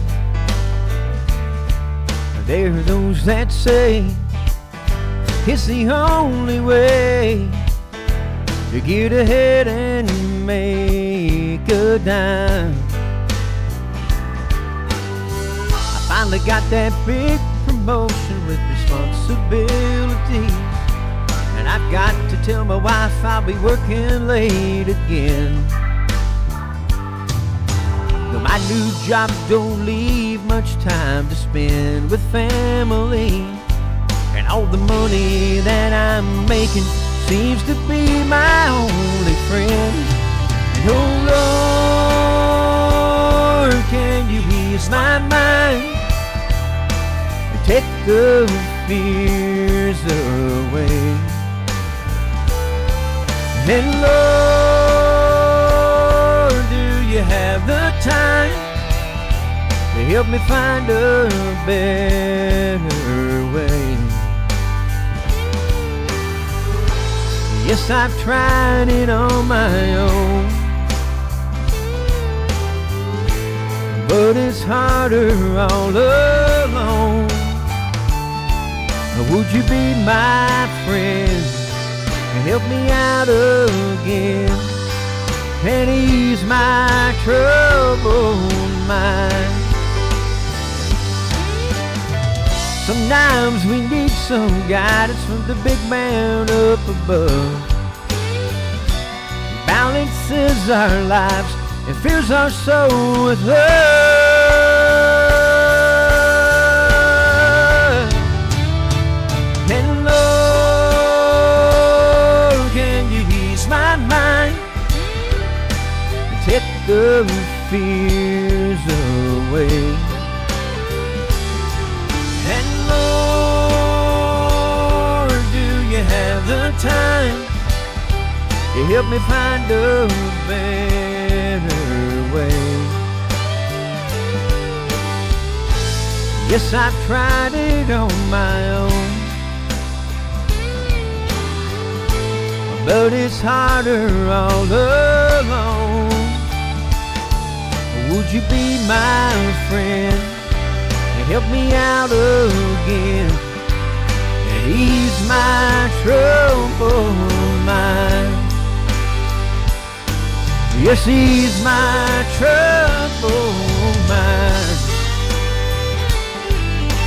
Speaker 1: There are those that say it's the only way to get ahead and make a dime. I finally got that big promotion with responsibilities, and I've got to tell my wife I'll be working late again. Though my new job don't leave much time to spend with family, and all the money that I'm making seems to be my only friend. And oh Lord, can you ease my mind and take the fears away? And Lord, do you have the time to help me find a better way? Yes, I've tried it on my own, but it's harder all alone. Would you be my friend and help me out again and ease my troubled mind? Sometimes we need some guidance from the big man up above. He balances our lives and fills our soul with love. And Lord, can set the fears away. And Lord, do you have the time to help me find a better way? Yes, I've tried it on my own, but it's harder all alone. Would you be my friend and help me out again and ease my troubled mind? Yes, ease my troubled mind.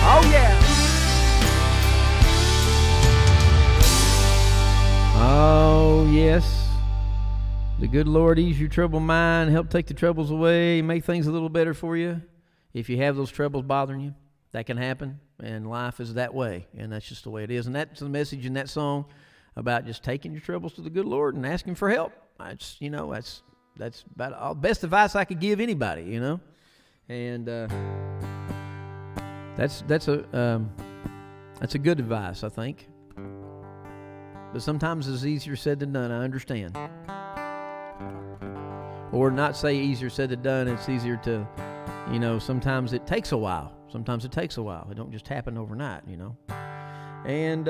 Speaker 1: Oh yeah. Oh yes. The good Lord ease your troubled mind, help take the troubles away, make things a little better for you. If you have those troubles bothering you, that can happen, and life is that way, and that's just the way it is. And that's the message in that song about just taking your troubles to the good Lord and asking for help. That's about all best advice I could give anybody, you know. And that's a good advice, I think. But sometimes it's easier said than done. I understand. Or not say easier said than done. It's easier to, sometimes it takes a while. Sometimes it takes a while. It don't just happen overnight, And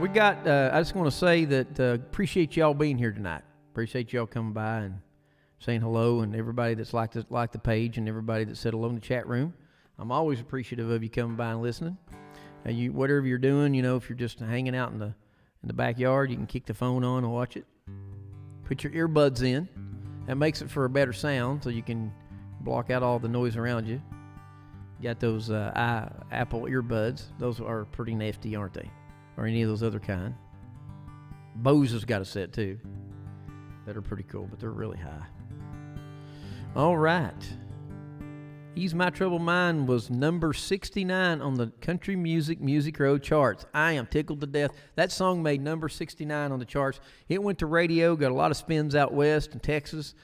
Speaker 1: we got, I just want to say that appreciate y'all being here tonight. Appreciate y'all coming by and saying hello, and everybody that's liked the page and everybody that said hello in the chat room. I'm always appreciative of you coming by and listening. And whatever you're doing, if you're just hanging out in the backyard, you can kick the phone on and watch it. Put your earbuds in. That makes it for a better sound, so you can block out all the noise around you. Got those Apple earbuds. Those are pretty nifty, aren't they? Or any of those other kind. Bose has got a set too that are pretty cool, but they're really high. All right. Ease My Troubled Mind was number 69 on the Country Music Road charts. I am tickled to death. That song made number 69 on the charts. It went to radio, got a lot of spins out west in Texas,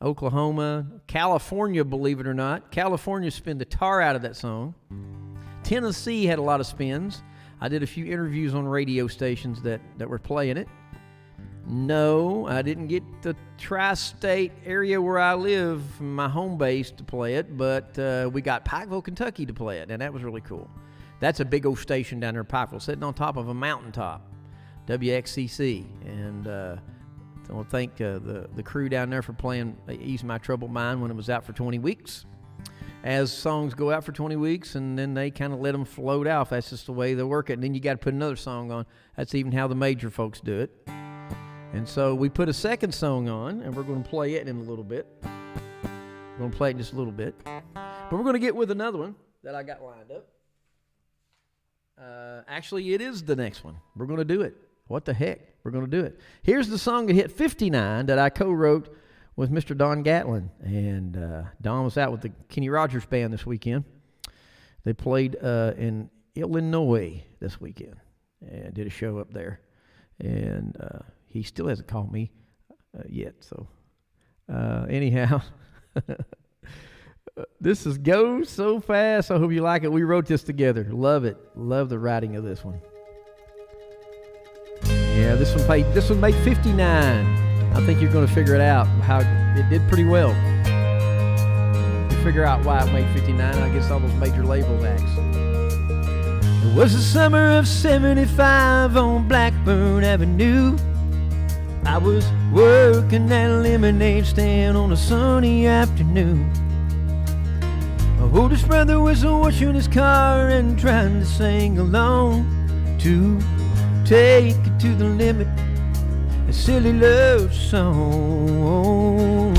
Speaker 1: Oklahoma, California, believe it or not. California spun the tar out of that song. Tennessee had a lot of spins. I did a few interviews on radio stations that were playing it. No, I didn't get the tri-state area where I live, my home base, to play it, but we got Pikeville, Kentucky to play it, and that was really cool. That's a big old station down there in Pikeville, sitting on top of a mountaintop, WXCC, and I want to thank the crew down there for playing Ease My Troubled Mind when it was out for 20 weeks. As songs go out for 20 weeks, and then they kind of let them float off. That's just the way they work it, and then you got to put another song on. That's even how the major folks do it. And so we put a second song on, and we're going to play it in a little bit. We're going to play it in just a little bit. But we're going to get with another one that I got lined up. Actually, it is the next one. We're going to do it. What the heck? We're going to do it. Here's the song that hit 59 that I co-wrote with Mr. Don Gatlin. And Don was out with the Kenny Rogers Band this weekend. They played in Illinois this weekend and did a show up there. And he still hasn't called me yet. So anyhow, this is Go So Fast. I hope you like it. We wrote this together. Love it. Love the writing of this one. Yeah, this one made 59. I think you're going to figure it out. How it did pretty well. You figure out why it made 59. I guess all those major labels acts. It was the summer of 75 on Blackburn Avenue. I was working at a lemonade stand on a sunny afternoon. My oldest brother was washing his car and trying to sing along to take it to the limit, a silly love song.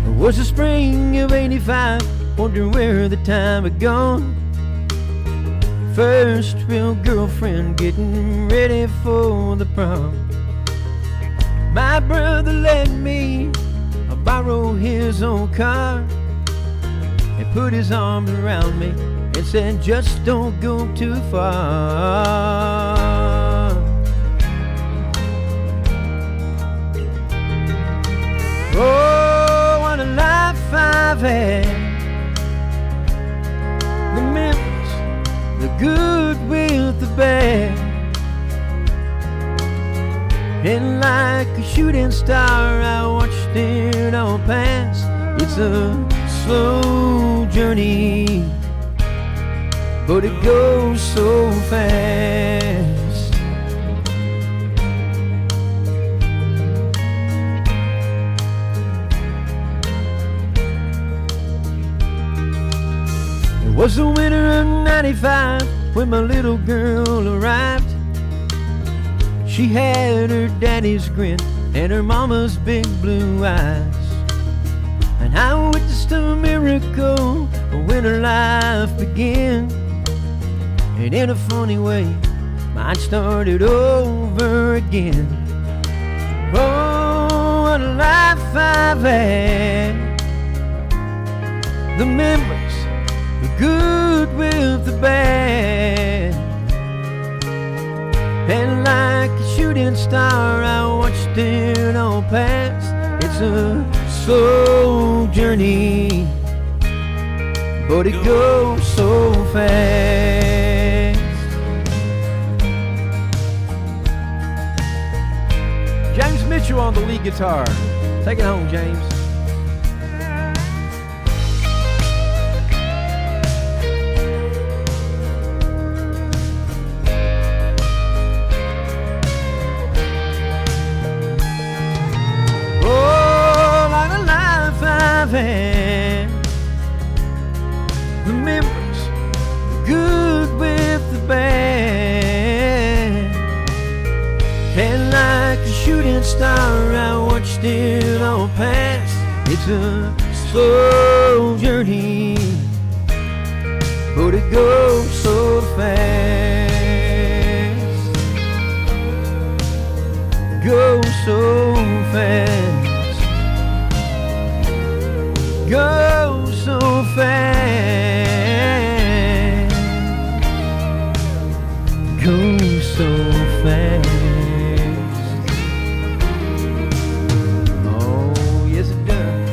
Speaker 1: It was the spring of 85, wondering where the time had gone. First real girlfriend getting ready for the prom. My brother let me borrow his old car and put his arm around me and said, just don't go too far. And like a shooting star, I watched it all pass. It's a slow journey, but it goes so fast. It was the winter of '95 when my little girl arrived. She had her daddy's grin and her mama's big blue eyes. And I witnessed a miracle when her life began. And in a funny way, mine started over again. Oh, what a life I've had. The memories, the good with the bad. And like a shooting star, I watched it all pass. It's a slow journey, but it goes so fast.
Speaker 2: James Mitchell on the lead guitar. Take it home, James.
Speaker 1: Had the memories, the good with the bad. And like a shooting star, I watched it all pass. It's a slow journey, but it goes so fast. Goes so fast. Go so fast. Go so fast. Oh, yes it does.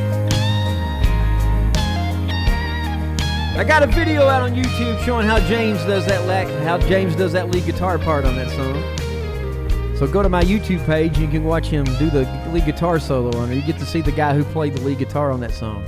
Speaker 1: I got a video out on YouTube showing how James does that lead guitar part on that song. So go to my YouTube page, you can watch him do the lead guitar solo on it. You get to see the guy who played the lead guitar on that song.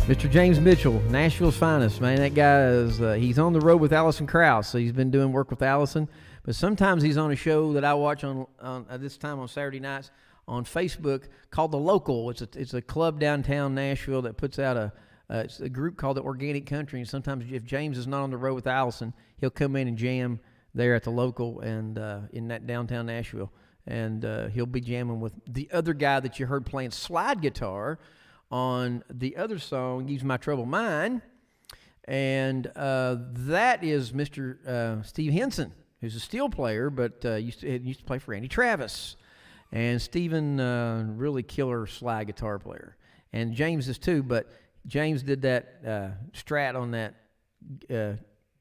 Speaker 1: Mr. James Mitchell, Nashville's finest, man. That guy is, he's on the road with Allison Krauss, so he's been doing work with Allison. But sometimes he's on a show that I watch on at this time on Saturday nights on Facebook called The Local. It's a club downtown Nashville that puts out it's a group called the Organic Country. And sometimes if James is not on the road with Allison, he'll come in and jam there at The Local and in that downtown Nashville. And he'll be jamming with the other guy that you heard playing slide guitar on the other song, Use My Troubled Mind, and that is Mr. Steve Henson, who's a steel player, but used to play for Randy Travis. And Steven, really killer slide guitar player. And James is too, but James did that strat on that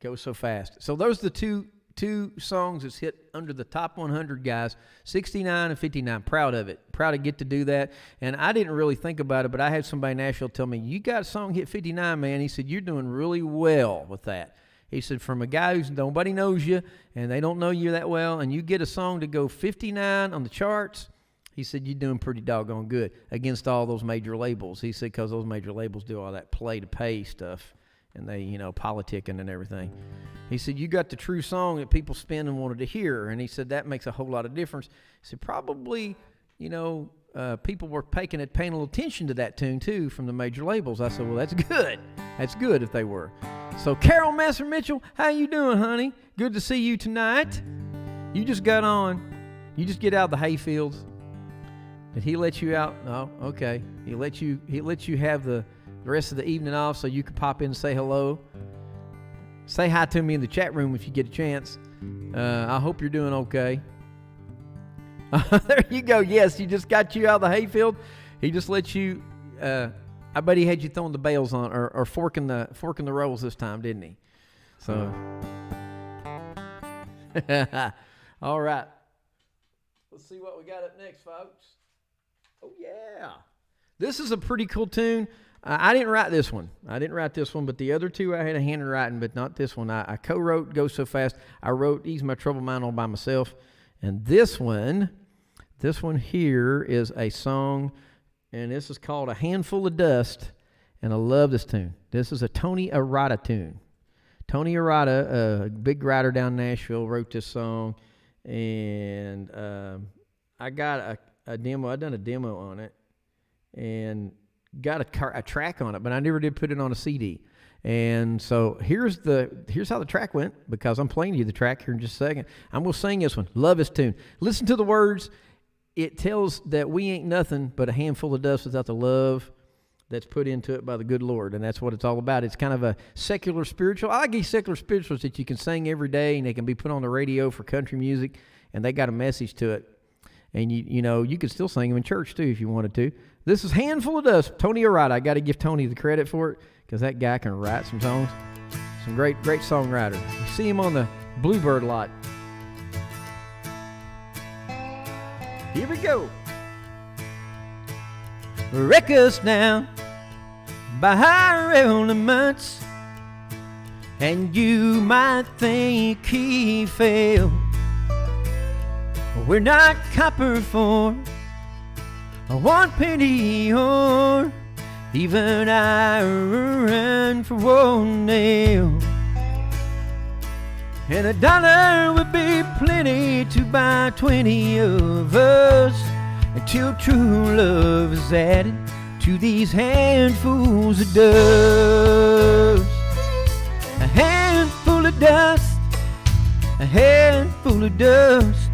Speaker 1: Go So Fast. So those are the two songs that's hit under the top 100, guys, 69 and 59. Proud of it. Proud to get to do that. And I didn't really think about it, but I had somebody in Nashville tell me, you got a song hit 59, man. He said, you're doing really well with that. He said, from a guy who's nobody knows you and they don't know you that well, and you get a song to go 59 on the charts, he said, you're doing pretty doggone good against all those major labels. He said, because those major labels do all that play-to-pay stuff, and they, politicking and everything. He said, you got the true song that people spin and wanted to hear. And he said, that makes a whole lot of difference. He said, probably, people were paying a little attention to that tune, too, from the major labels. I said, well, that's good. That's good if they were. So, Carol Messer Mitchell, how you doing, honey? Good to see you tonight. You just got on. You just get out of the hayfields. Did he let you out? No? Okay. He let you have the rest of the evening off so you could pop in and say hello. Say hi to me in the chat room if you get a chance. I hope you're doing okay. There you go. Yes, he just got you out of the hayfield. He just let you. I bet he had you throwing the bales on or forking the rolls this time, didn't he? So, all right. Let's see what we got up next, folks. Oh yeah, this is a pretty cool tune. I didn't write this one. But the other two I had a hand in writing, but not this one. I co-wrote Go So Fast. I wrote Ease My Troubled Mind all by myself. And this one
Speaker 2: This one here is a song, and this is called A Handful of Dust, and I love this tune. This is a Tony Arata tune. Tony Arata, a big writer down in Nashville, wrote this song, and I got a demo. I done a demo on it, and got a track on it, but I never did put it on a CD. And so here's how the track went, because I'm playing you the track here in just a second. I'm going to sing this one. Love this tune. Listen to the words. It tells that we ain't nothing but a handful of dust without the love that's put into it by the good Lord, and that's what it's all about. It's kind of a secular spiritual. I like these secular spirituals that you can sing every day, and they can be put on the radio for country music, and they got a message to it. And you know, you could still sing them in church too if you wanted to. This is Handful of Dust, Tony Arata. I got to give Tony the credit for it, because that guy can write some songs. Some great songwriter. You see him on the Bluebird lot. Here we go.
Speaker 1: Wreck us down by our elements, and you might think he failed. We're not copper for a 1 penny, or even iron for 1 nail. And $1 would be plenty to buy 20 of us, until true love is added to these handfuls of dust. A handful of dust, a handful of dust,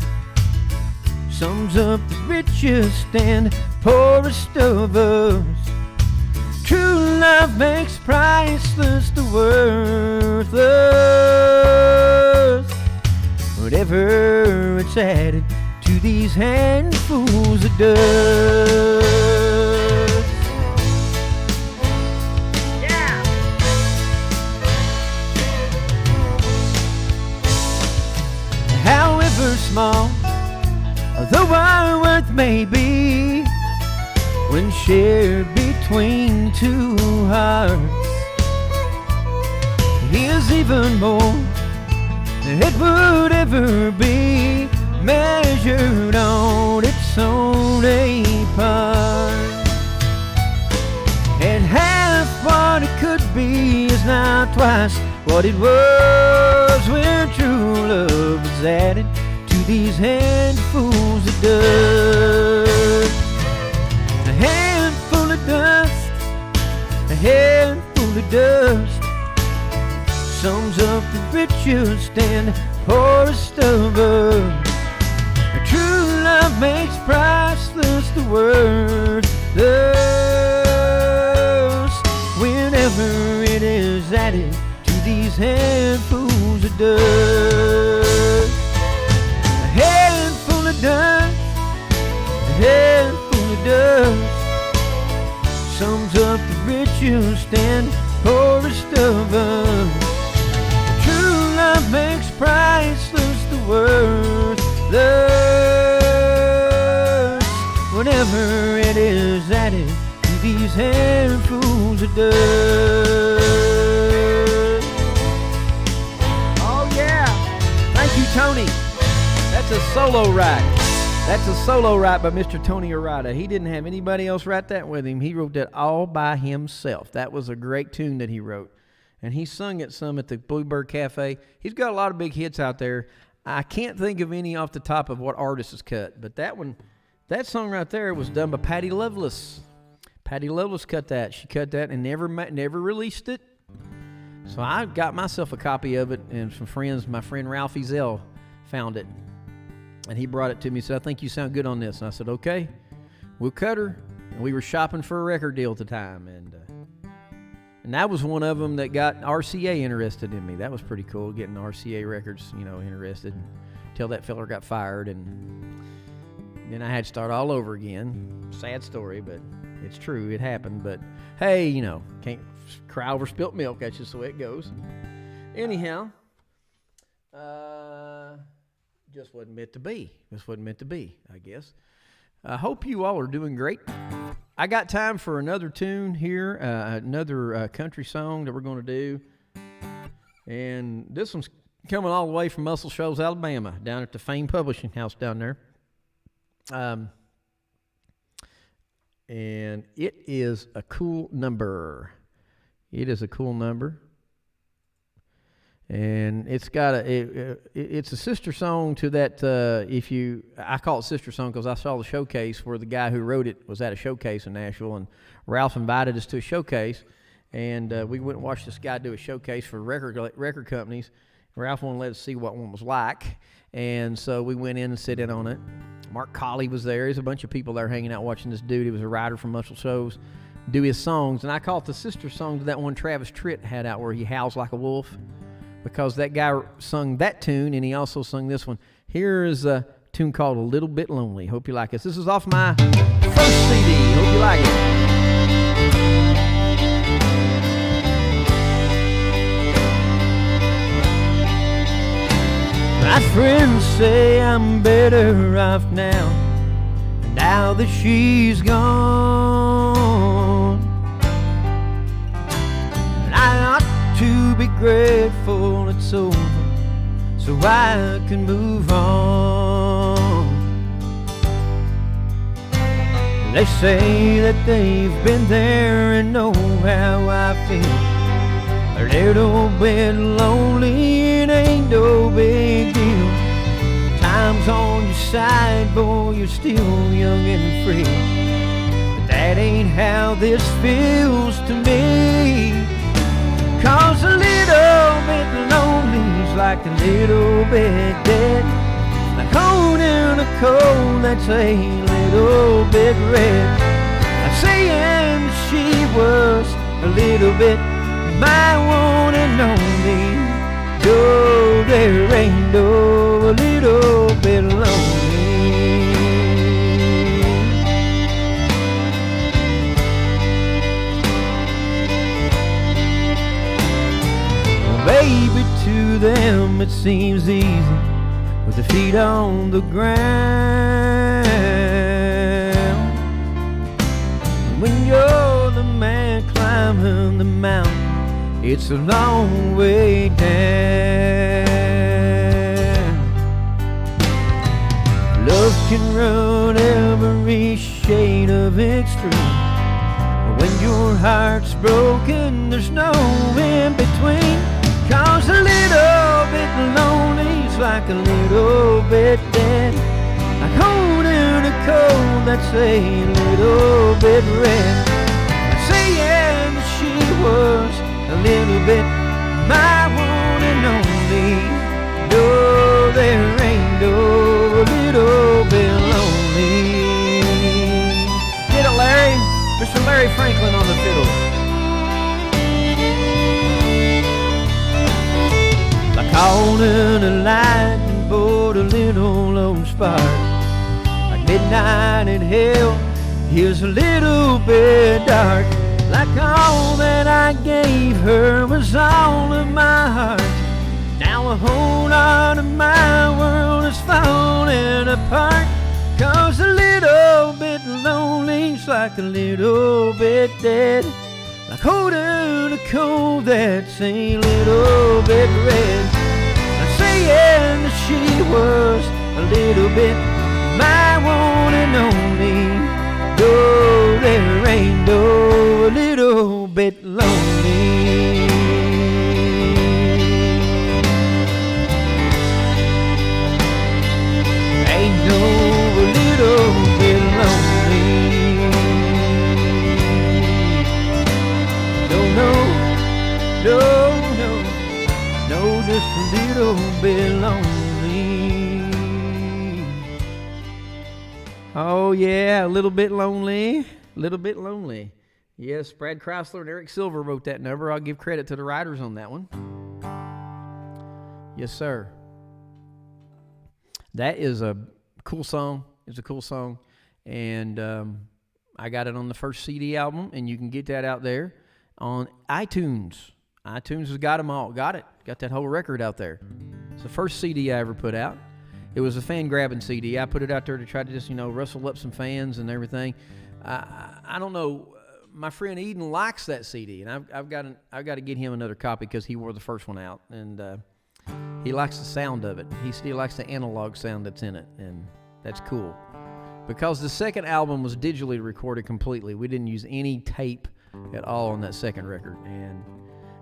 Speaker 1: sums up the richest and poorest of us. True love makes priceless the worthless, whatever it's added to these handfuls of dust. Yeah. However small, though our worth may be, when shared between two hearts, is even more than it would ever be, measured on its own a part. And half what it could be is now twice what it was when true love was added to these handfuls of dust. A handful of dust, a handful of dust, sums up the richest and poorest of us. True love makes priceless the worthless, whenever it is added to these handfuls of dust. A handful of dust, a handful of dust, sums up the richest and poorest of us. True love makes priceless the worthless, whenever it is added to these handfuls of dust. Oh yeah, thank you, Tony. That's a solo write. That's a solo write by Mr. Tony Arata. He didn't have anybody else write that with him. He wrote that all by himself. That was a great tune that he wrote. And he sung it some at the Bluebird Cafe. He's got a lot of big hits out there. I can't think of any off the top of what artist has cut, but that one, that song right there was done by Patty Loveless. Patty Loveless cut that. She cut that and never released it. So I got myself a copy of it, and some friends, my friend Ralphie Zell, found it. And he brought it to me and said, "I think you sound good on this." And I said, "Okay, we'll cut her." And we were shopping for a record deal at the time, and that was one of them that got RCA interested in me. That was pretty cool, getting RCA Records, interested, until that feller got fired, and then I had to start all over again. Sad story, but it's true. It happened. But hey, can't cry over spilt milk. That's just the way it goes. Anyhow, just wasn't meant to be. Just wasn't meant to be, I guess. I hope you all are doing great. I got time for another tune here, another country song that we're going to do. And this one's coming all the way from Muscle Shoals, Alabama, down at the Fame Publishing House down there.
Speaker 2: And it is a cool number. It is a cool number. And it's got it's a sister song to that. I call it sister song because I saw the showcase where the guy who wrote it was at a showcase in Nashville, and Ralph invited us to a showcase, and we went and watched this guy do a showcase for record companies. Ralph wanted to let us see what one was like, and so we went in and sit in on it. Mark Colley was there. There's a bunch of people there hanging out watching this dude. He was a writer from Muscle Shoals, do his songs, and I call it the sister song to that one Travis Tritt had out where he howls like a wolf, because that guy sung that tune, and he also sung this one. Here is a tune called A Little Bit Lonely. Hope you like this. This is off my first CD. Hope you like it.
Speaker 1: My friends say I'm better off now that she's gone. And I ought to be grateful it's over so I can move on. They say that they've been there and know how I feel. A little bit lonely, it ain't no big deal. Time's on your side, boy, you're still young and free. But that ain't how this feels to me. 'Cause a little bit lonely's like a little bit dead, like holding a coal that's a little bit red. I'm saying she was a little bit my one and only. No, there ain't no a little bit lonely. Well, baby, to them it seems easy with their feet on the ground. When you're the man climbing the mountain, it's a long way down. Love can run every shade of extreme, but when your heart's broken, there's no in between. 'Cause a little bit lonely's like a little bit dead, like holding a coal that's a little bit red. Saying that she was a little bit my one and only. No, there ain't no little bit lonely. Get it, Larry? Mr. Larry Franklin on the fiddle. Like caught in a lightning bolt, a little old spark. Like midnight in hell, here's a little bit dark. Like all that I gave her was all of my heart. Now a whole lot of my world is falling apart. 'Cause a little bit lonely's like a little bit dead, like holding a coal that's a little bit red. I'm saying that she was a little bit my one and only. No, there ain't no a little bit lonely. Ain't no a little bit lonely. No, just a little bit lonely. Oh yeah, a little bit lonely. Little bit lonely. Yes, Brad Chrysler and Eric Silver wrote that number. I'll give credit to the writers on that one. Yes, sir. That is a cool song. It's a cool song. And I got it on the first CD album, and you can get that out there on iTunes. iTunes has got them all. Got it. Got that whole record out there. It's the first CD I ever put out. It was a fan-grabbing CD. I put it out there to try to just, rustle up some fans and everything. I don't know. My friend Eden likes that CD, and I've got to get him another copy because he wore the first one out, and he likes the sound of it. He still likes the analog sound that's in it, and that's cool.
Speaker 2: because the second album was digitally recorded completely. We didn't use any tape at all on that second record. And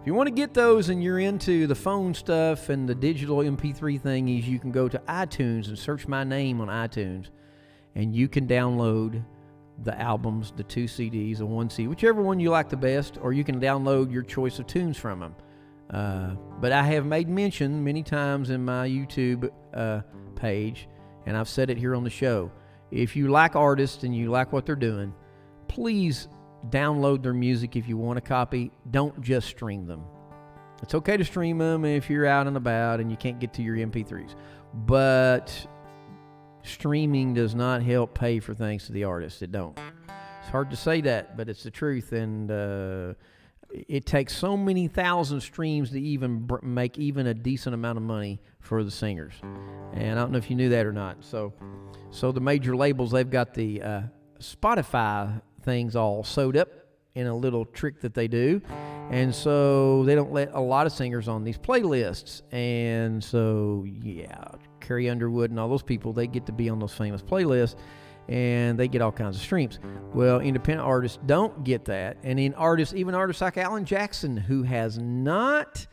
Speaker 2: if you want to get those and you're into the phone stuff and the digital MP3 thingies, you can go to iTunes and search my name on iTunes, and you can download the albums, the 2 CDs, the 1 CD, whichever one you like the best, or you can download your choice of tunes from them. But I have made mention many times in my YouTube page, and I've said it here on the show, if you like artists and you like what they're doing, please download their music if you want a copy. Don't just stream them. It's okay to stream them if you're out and about and you can't get to your MP3s. But streaming does not help pay for things to the artist. It don't. It's hard to say that, but it's the truth. And it takes so many thousand streams to even make even a decent amount of money for the singers. And I don't know if you knew that or not. So the major labels, they've got the Spotify things all sewed up in a little trick that they do. And so they don't let a lot of singers on these playlists. And so, yeah, Carrie Underwood and all those people, they get to be on those famous playlists, and they get all kinds of streams. Well, independent artists don't get that. And even artists like Alan Jackson, who has not,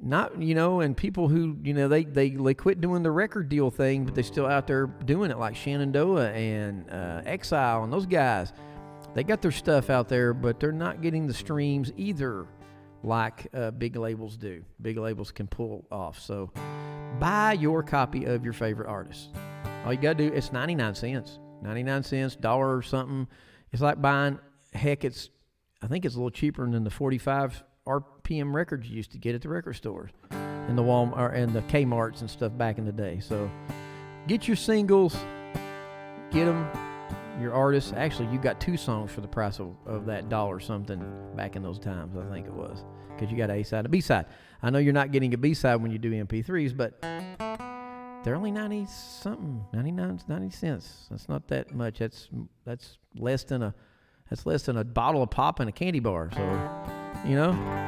Speaker 2: and people who, they quit doing the record deal thing, but they're still out there doing it, like Shenandoah and Exile and those guys. They got their stuff out there, but they're not getting the streams either like big labels do. Big labels can pull off. So buy your copy of your favorite artist. All you got to do, it's 99 cents. 99 cents, dollar or something. It's like buying, I think it's a little cheaper than the 45 RPM records you used to get at the record stores and the Walmart and the Kmarts and stuff back in the day. So get your singles, get them. Your artists, actually, you got 2 songs for the price of that dollar something back in those times, I think it was, because you got an A-side and a B-side. I know you're not getting a B-side when you do MP3s, but they're only 90 cents. That's not that much. That's less than a bottle of pop and a candy bar. So,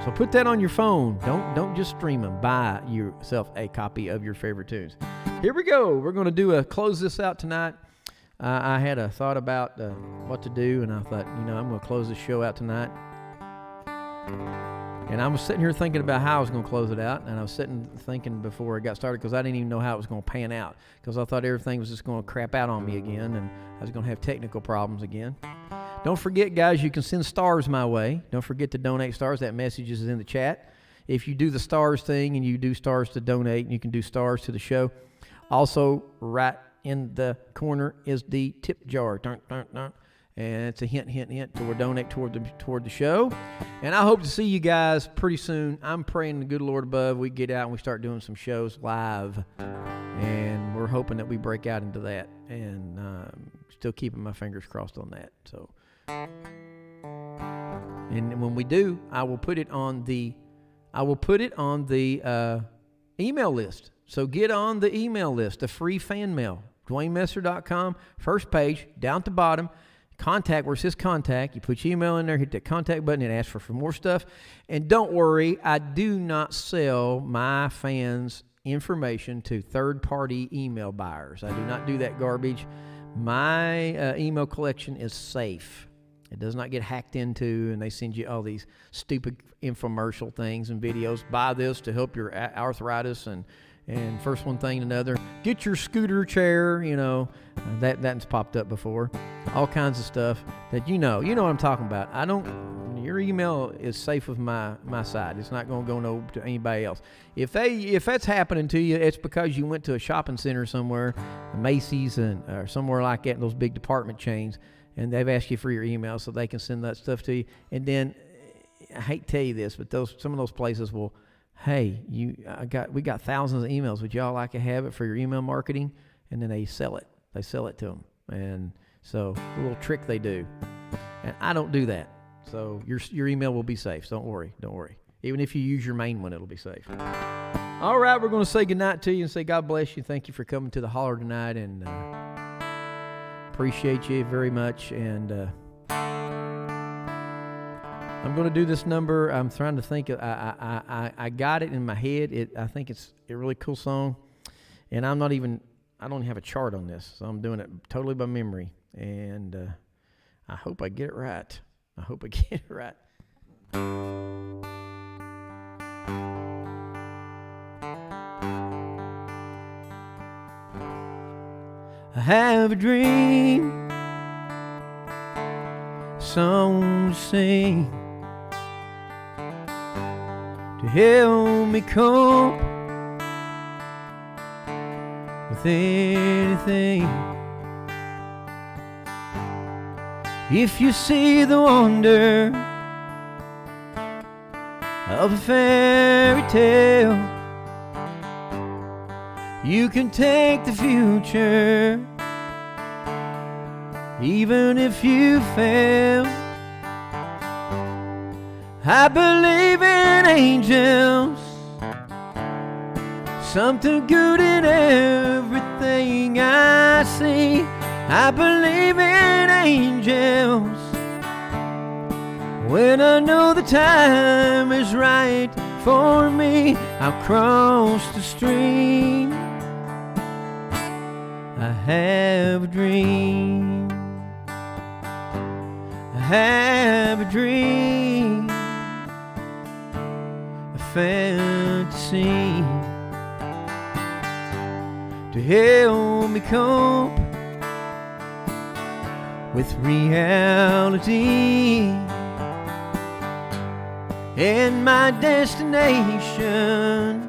Speaker 2: so put that on your phone. Don't just stream them. Buy yourself a copy of your favorite tunes. Here we go. We're going to close this out tonight. I had a thought about what to do, and I thought, I'm going to close this show out tonight. And I was sitting here thinking about how I was going to close it out, and I was thinking before I got started, because I didn't even know how it was going to pan out, because I thought everything was just going to crap out on me again, and I was going to have technical problems again. Don't forget, guys, you can send stars my way. Don't forget to donate stars. That message is in the chat. If you do the stars thing and you do stars to donate, you can do stars to the show. Also, right in the corner is the tip jar. Dun, dun, dun. And it's a hint to donate toward the show. And I hope to see you guys pretty soon. I'm praying the good Lord above we get out and we start doing some shows live. And we're hoping that we break out into that. And still keeping my fingers crossed on that. So, and when we do, I will put it on the email list. So get on the email list, the free fan mail. DwayneMesser.com, first page, down at the bottom, contact, where it says contact. You put your email in there, hit that contact button, and ask for more stuff. And don't worry, I do not sell my fans' information to third-party email buyers. I do not do that garbage. My email collection is safe. It does not get hacked into, and they send you all these stupid infomercial things and videos. Buy this to help your arthritis and first one thing and another. Get your scooter chair, that's popped up before. All kinds of stuff that you know what I'm talking about. Your email is safe with my side. It's not going to go to anybody else. If that's happening to you, it's because you went to a shopping center somewhere, Macy's or somewhere like that, in those big department chains, and they've asked you for your email so they can send that stuff to you. And then, I hate to tell you this, but some of those places will, hey, we got thousands of emails. Would y'all like to have it for your email marketing? And then they sell it. They sell it to them. And so a little trick they do. And I don't do that. So your email will be safe. So don't worry. Even if you use your main one, it'll be safe. All right, we're going to say goodnight to you and say God bless you. Thank you for coming to the Holler tonight, and appreciate you very much. And I'm going to do this number. I'm trying to think. I got it in my head. I think it's a really cool song, and I'm not even I don't have a chart on this, so I'm doing it totally by memory, and I hope I get it right. I hope I get it right.
Speaker 1: I have a dream, song to sing, to help me cope with anything. If you see the wonder of a fairy tale, you can take the future, even if you fail. I believe in angels, something good in everything I see. I believe in angels when I know the time is right for me. I'll cross the stream. I have a dream. I have a dream, a fantasy to help me cope with reality, and my destination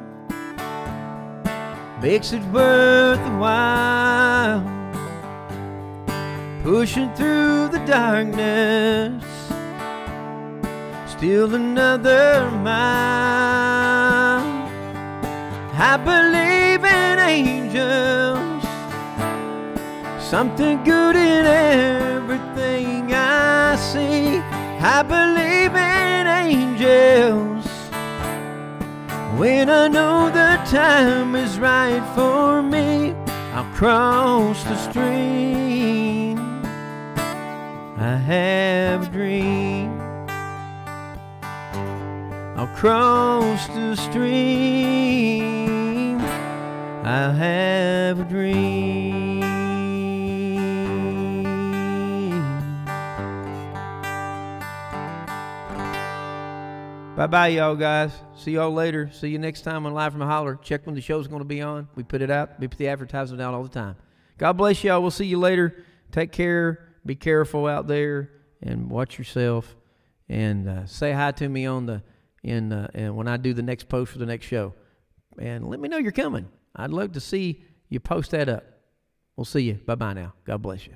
Speaker 1: makes it worth the while, pushing through the darkness, still another mile. I believe in angels, something good in everything I see. I believe in angels when I know the time is right for me. I'll cross the stream. I have a dream. I'll cross the stream. I'll have a dream. Bye-bye, y'all guys. See y'all later. See you next time on Live from the Holler. Check when the show's going to be on. We put it out. We put the advertisement out all the time. God bless y'all. We'll see you later. Take care. Be careful out there and watch yourself. And say hi to me on the and when I do the next post for the next show. And let me know you're coming. I'd love to see you post that up. We'll see you. Bye-bye now. God bless you.